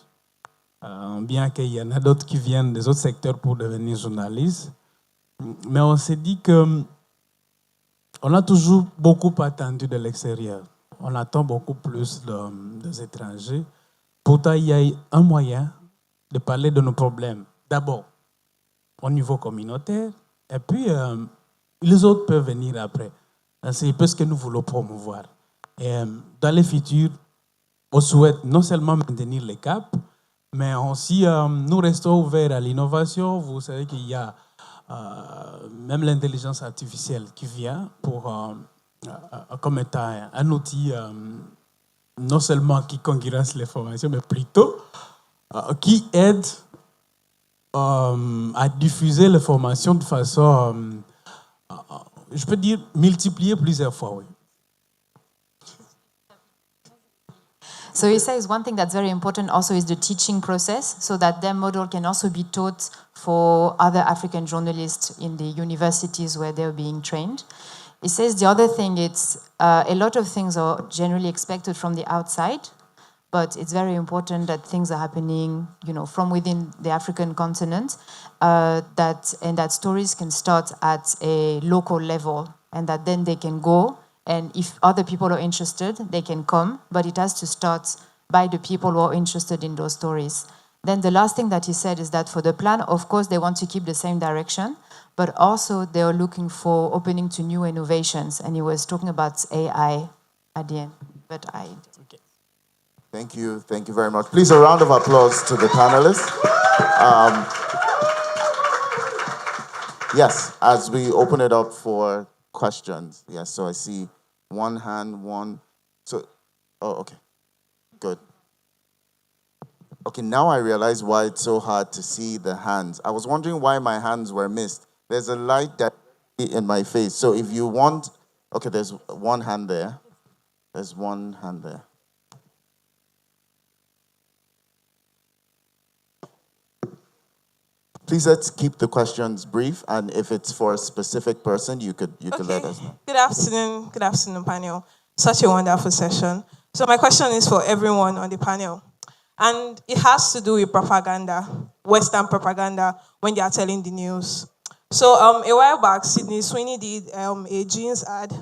bien qu'il y en a d'autres qui viennent des autres secteurs pour devenir journalistes. Mais on s'est dit qu'on a toujours beaucoup attendu de l'extérieur. On attend beaucoup plus des étrangers. Pourtant, il y a un moyen de parler de nos problèmes. D'abord, au niveau communautaire, et puis les autres peuvent venir après. C'est un peu ce que nous voulons promouvoir. Et dans le futur, on souhaite non seulement maintenir les caps, mais aussi nous restons ouverts à l'innovation. Vous savez qu'il y a même l'intelligence artificielle qui vient comme étant un outil non seulement qui concurrence les formations, mais plutôt qui aide à diffuser les formations de façon, je peux dire, multiplier plusieurs fois, oui. So he says one thing that's very important also is the teaching process, so that their model can also be taught for other African journalists in the universities where they're being trained. He says the other thing, it's a lot of things are generally expected from the outside, but it's very important that things are happening, from within the African continent, that stories can start at a local level, and that then they can go, and if other people are interested, they can come, but it has to start by the people who are interested in those stories. Then the last thing that he said is that for the plan, of course, they want to keep the same direction, but also they are looking for opening to new innovations, and he was talking about AI at the end, but I... Okay. Thank you very much. Please, a round of applause to the panelists. Yes, as we open it up for questions. Yes, so I see one hand, one. So, oh, okay, good. Okay, now I realize why it's so hard to see the hands. I was wondering why my hands were missed. There's a light that in my face. So if you want, okay, there's one hand there. There's one hand there. Please let's keep the questions brief, and if it's for a specific person, you could let us know. Good afternoon, panel. Such a wonderful session. So my question is for everyone on the panel, and it has to do with propaganda, Western propaganda, when they are telling the news. So a while back, Sydney Sweeney did a jeans ad,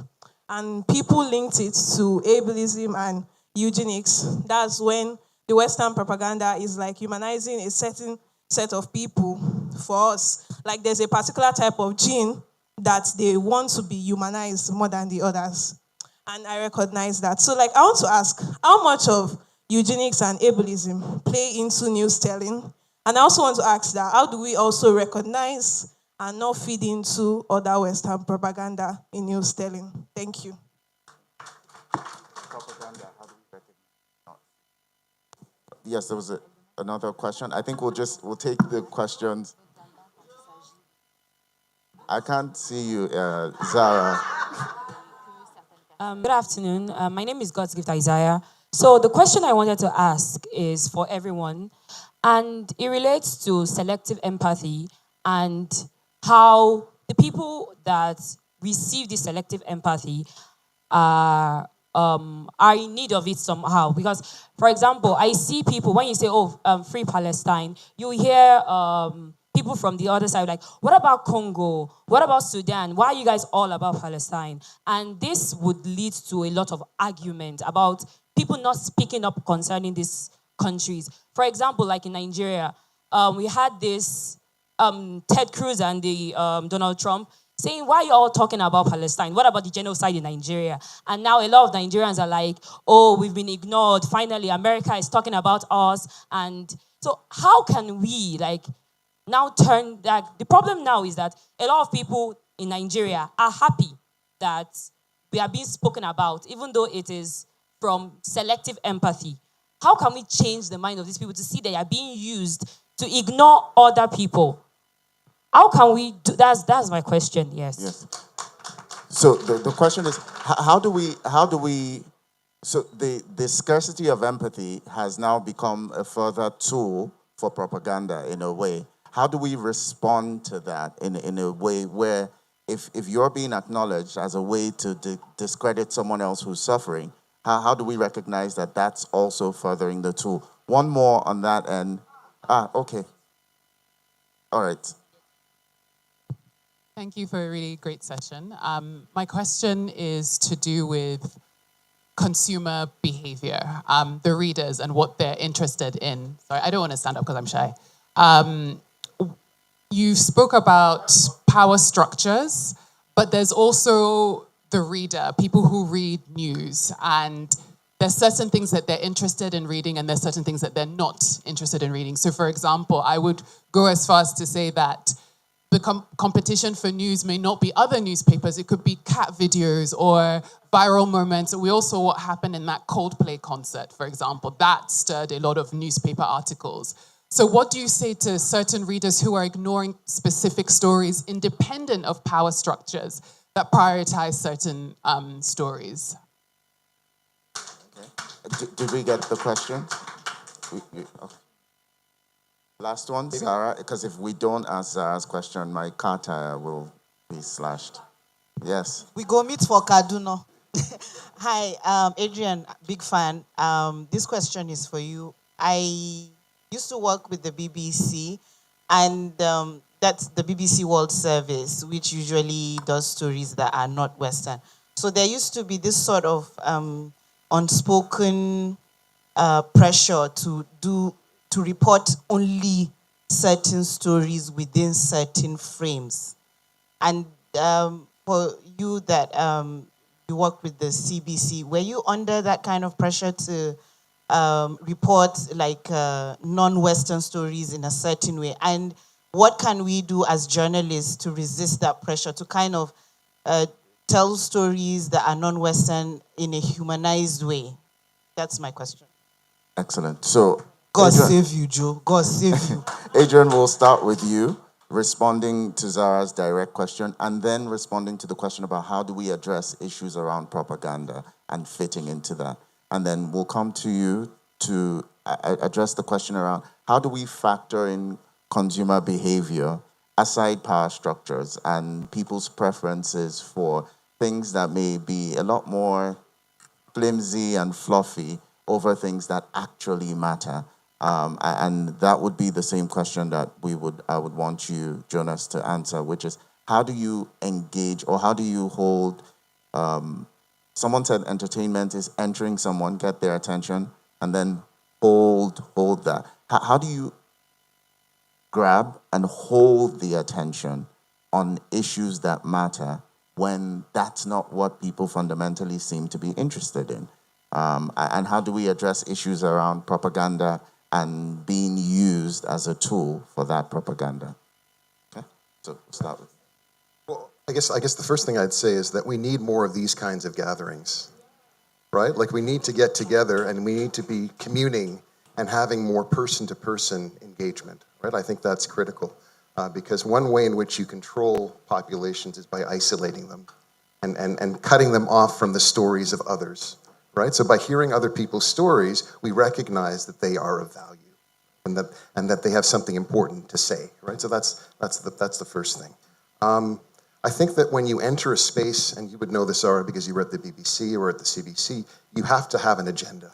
and people linked it to ableism and eugenics. That's when the Western propaganda is like humanizing a certain set of people for us. Like there's a particular type of gene that they want to be humanized more than the others. And I recognize that. So I want to ask, how much of eugenics and ableism play into news telling? And I also want to ask that, how do we also recognize and not feed into other Western propaganda in news telling? Thank you. Propaganda, how do we recognize? Yes, there was another question. I think we'll take the questions. I can't see you, Zara. Good afternoon. My name is God's Gift Isaiah. So the question I wanted to ask is for everyone, and it relates to selective empathy and how the people that receive this selective empathy are in need of it somehow. Because, for example, I see people, when you say, free Palestine, you hear people from the other side like, what about Congo? What about Sudan? Why are you guys all about Palestine? And this would lead to a lot of argument about people not speaking up concerning these countries. For example, like in Nigeria, we had this Ted Cruz and the Donald Trump saying, why are you all talking about Palestine? What about the genocide in Nigeria? And now a lot of Nigerians are like, oh, we've been ignored. Finally, America is talking about us. And so how can we now turn that? The problem now is that a lot of people in Nigeria are happy that we are being spoken about, even though it is from selective empathy. How can we change the mind of these people to see they are being used to ignore other people? How can we do that? That's my question, yes. So the question is, how do we, so the scarcity of empathy has now become a further tool for propaganda in a way. How do we respond to that in a way where if you're being acknowledged as a way to discredit someone else who's suffering, how do we recognize that that's also furthering the tool? One more on that end. Okay. All right. Thank you for a really great session. My question is to do with consumer behavior, the readers and what they're interested in. Sorry, I don't want to stand up because I'm shy. You spoke about power structures, but there's also the reader, people who read news, and there's certain things that they're interested in reading and there's certain things that they're not interested in reading. So for example, I would go as far as to say that the competition for news may not be other newspapers. It could be cat videos or viral moments. We all saw what happened in that Coldplay concert, for example. That stirred a lot of newspaper articles. So what do you say to certain readers who are ignoring specific stories independent of power structures that prioritize certain stories? Okay. Did we get the question? Okay. Last one, Zara, because if we don't ask Zara's question, my car tire will be slashed. Yes. We go meet for Kaduna. Hi, Adrian, big fan. This question is for you. I used to work with the BBC, and that's the BBC World Service, which usually does stories that are not Western. So there used to be this sort of unspoken pressure to report only certain stories within certain frames. And for you that you work with the CBC, were you under that kind of pressure to report like non-Western stories in a certain way? And what can we do as journalists to resist that pressure to kind of tell stories that are non-Western in a humanized way? That's my question. Excellent. So, God Adrian, save you, Joe. God save you. Adrian, we'll start with you, responding to Zara's direct question, and then responding to the question about how do we address issues around propaganda and fitting into that. And then we'll come to you to address the question around how do we factor in consumer behavior aside power structures and people's preferences for things that may be a lot more flimsy and fluffy over things that actually matter. And that would be the same question that I would want you, Jonas, to answer, which is how do you engage or how do you hold? Someone said entertainment is entering someone, get their attention, and then hold that. How do you grab and hold the attention on issues that matter when that's not what people fundamentally seem to be interested in? And how do we address issues around propaganda and being used as a tool for that propaganda? Okay, so we'll start with. Well, I guess the first thing I'd say is that we need more of these kinds of gatherings, right? Like we need to get together and we need to be communing and having more person-to-person engagement, right? I think that's critical because one way in which you control populations is by isolating them and cutting them off from the stories of others, right? So by hearing other people's stories, we recognize that they are of value and that they have something important to say, right? So that's the first thing. I think that when you enter a space, and you would know this, Zara, because you were at the BBC or at the CBC, you have to have an agenda.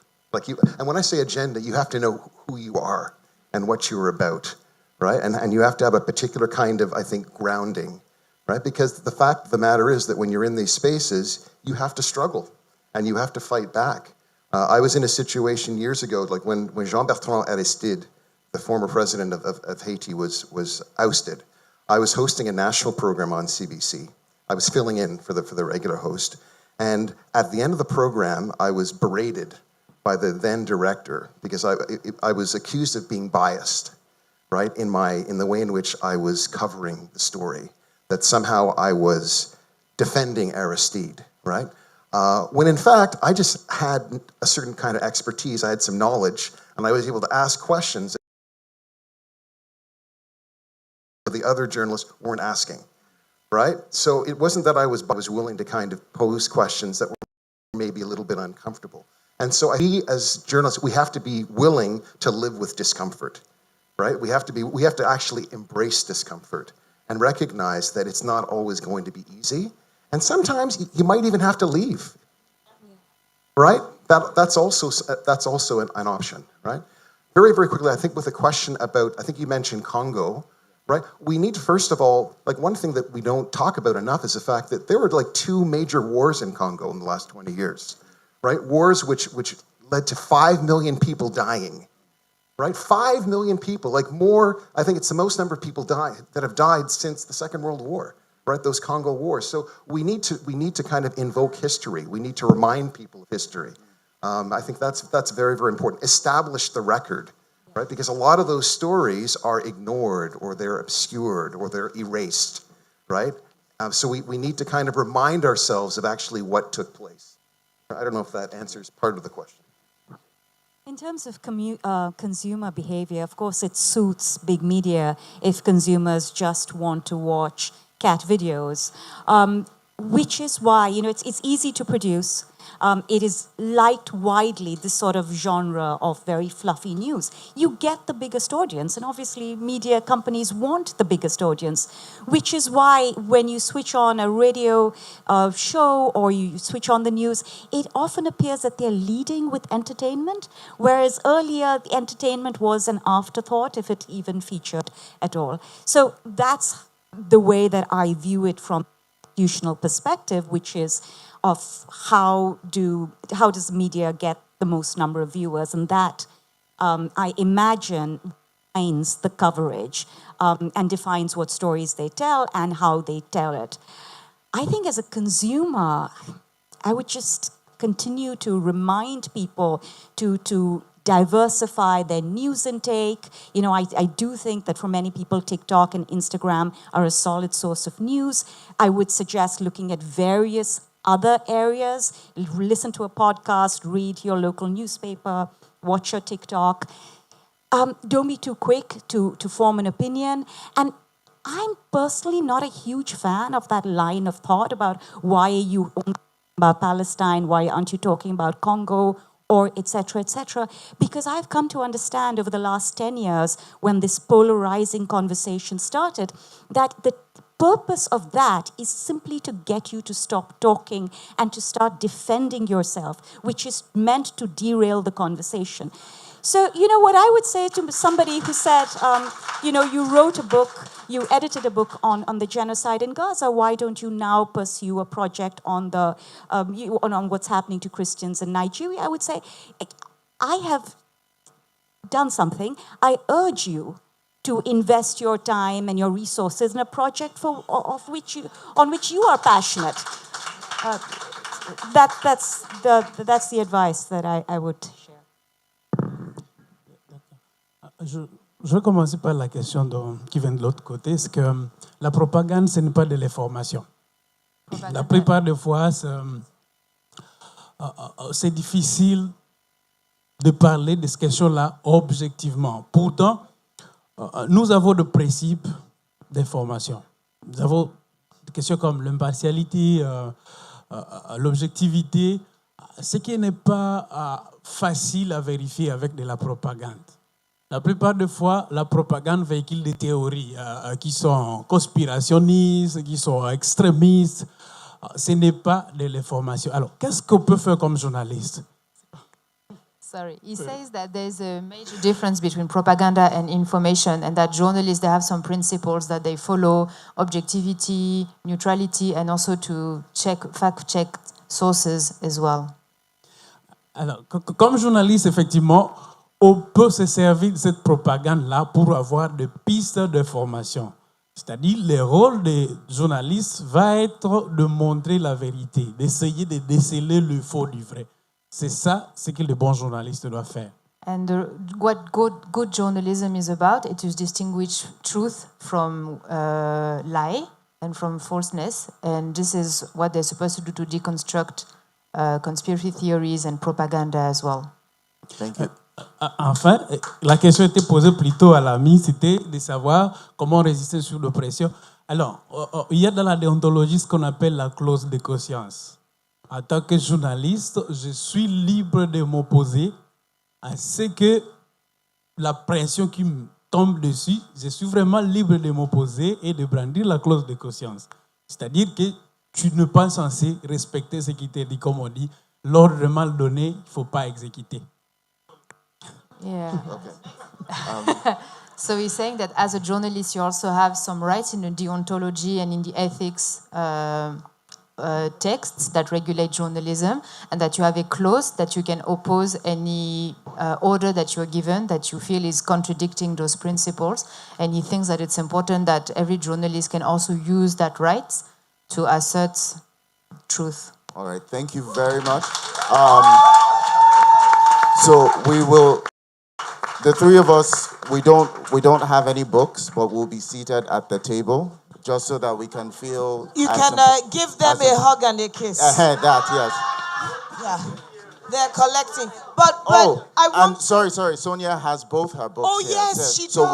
And when I say agenda, you have to know who you are and what you're about, right? And you have to have a particular kind of, I think, grounding, right? Because the fact of the matter is that when you're in these spaces, you have to struggle and you have to fight back. I was in a situation years ago, like when Jean-Bertrand Aristide, the former president of Haiti, was ousted. I was hosting a national program on CBC. I was filling in for the regular host. And at the end of the program, I was berated by the then director because I was accused of being biased, right, in the way in which I was covering the story, that somehow I was defending Aristide, right? When in fact, I just had a certain kind of expertise, I had some knowledge, and I was able to ask questions that the other journalists weren't asking, right? So it wasn't that I was willing to kind of pose questions that were maybe a little bit uncomfortable. And so we as journalists, we have to be willing to live with discomfort, right? We have to actually embrace discomfort and recognize that it's not always going to be easy. And sometimes you might even have to leave, right? That's also an option, right? Very, very quickly, I think with a question about, I think you mentioned Congo, right? We need to, first of all, like one thing that we don't talk about enough is the fact that there were like 2 major wars in Congo in the last 20 years, right? Wars which led to 5 million people dying, right? 5 million people, like more, I think it's the most number of people that have died since the Second World War, right? Those Congo wars. So we need to kind of invoke history. We need to remind people of history. I think that's very, very important. Establish the record, right? Because a lot of those stories are ignored or they're obscured or they're erased, right? So we need to kind of remind ourselves of actually what took place. I don't know if that answers part of the question. In terms of consumer behavior, of course, it suits big media if consumers just want to watch cat videos. which is why, it's easy to produce. It is liked widely, this sort of genre of very fluffy news. You get the biggest audience, and obviously media companies want the biggest audience, which is why when you switch on a radio show or you switch on the news, it often appears that they're leading with entertainment, whereas earlier the entertainment was an afterthought, if it even featured at all. So that's the way that I view it from institutional perspective, which is of how does media get the most number of viewers, and that I imagine defines the coverage and defines what stories they tell and how they tell it. I think as a consumer, I would just continue to remind people to diversify their news intake. I do think that for many people, TikTok and Instagram are a solid source of news. I would suggest looking at various other areas. Listen to a podcast, read your local newspaper, watch your TikTok. Don't be too quick to form an opinion. And I'm personally not a huge fan of that line of thought about why are you only talking about Palestine, why aren't you talking about Congo, or et cetera, because I've come to understand over the last 10 years, when this polarizing conversation started, that the purpose of that is simply to get you to stop talking and to start defending yourself, which is meant to derail the conversation. So, what I would say to somebody who said, you wrote a book, you edited a book on the genocide in Gaza, why don't you now pursue a project on on what's happening to Christians in Nigeria? I would say, I have done something. I urge you to invest your time and your resources in a project on which you are passionate. That's the advice that I would share. Je vais commencer par la question qui vient de l'autre côté. Est-ce que la propagande, ce n'est pas de l'information? La plupart des fois, c'est difficile de parler de ces questions-là objectivement. Pourtant, nous avons des principes d'information. Nous avons des questions comme l'impartialité, l'objectivité, ce qui n'est pas facile à vérifier avec de la propagande. La plupart des fois, la propagande véhicule des théories qui sont conspirationnistes, qui sont extrémistes. Ce n'est pas de l'information. Alors, qu'est-ce qu'on peut faire comme journaliste? Sorry, he says that there's a major difference between propaganda and information, and that journalists, they have some principles that they follow: objectivity, neutrality, and also to fact-check sources as well. Alors, comme journaliste, effectivement, on peut se servir de cette propagande-là pour avoir des pistes d'information. C'est-à-dire, le rôle des journalistes va être de montrer la vérité, d'essayer de déceler le faux du vrai. C'est ça ce que le bon journaliste doit faire. And what good journalism is about, it is distinguish truth from lie and from falseness. And this is what they're supposed to do to deconstruct conspiracy theories and propaganda as well. Thank you. Enfin, la question était posée plutôt à l'ami, c'était de savoir comment résister sur l'oppression. Alors, il y a dans la déontologie ce qu'on appelle la clause de conscience. En tant que journaliste, je suis libre de m'opposer à ce que la pression qui me tombe dessus, je suis vraiment libre de m'opposer et de brandir la clause de conscience. C'est-à-dire que tu n'es pas censé respecter ce qui t'est dit, comme on dit, l'ordre mal donné, il ne faut pas exécuter. Yeah. Okay. So he's saying that as a journalist, you also have some rights in the deontology and in the ethics texts that regulate journalism, and that you have a clause that you can oppose any order that you're given that you feel is contradicting those principles. And he thinks that it's important that every journalist can also use that right to assert truth. All right, thank you very much. So we will. The three of us, we don't have any books, but we'll be seated at the table just so that we can feel. You can give them a hug and a kiss. That, yes. Yeah, they're collecting. But Oh, I want. sorry. Sonia has both her books. Oh here. yes, she So does.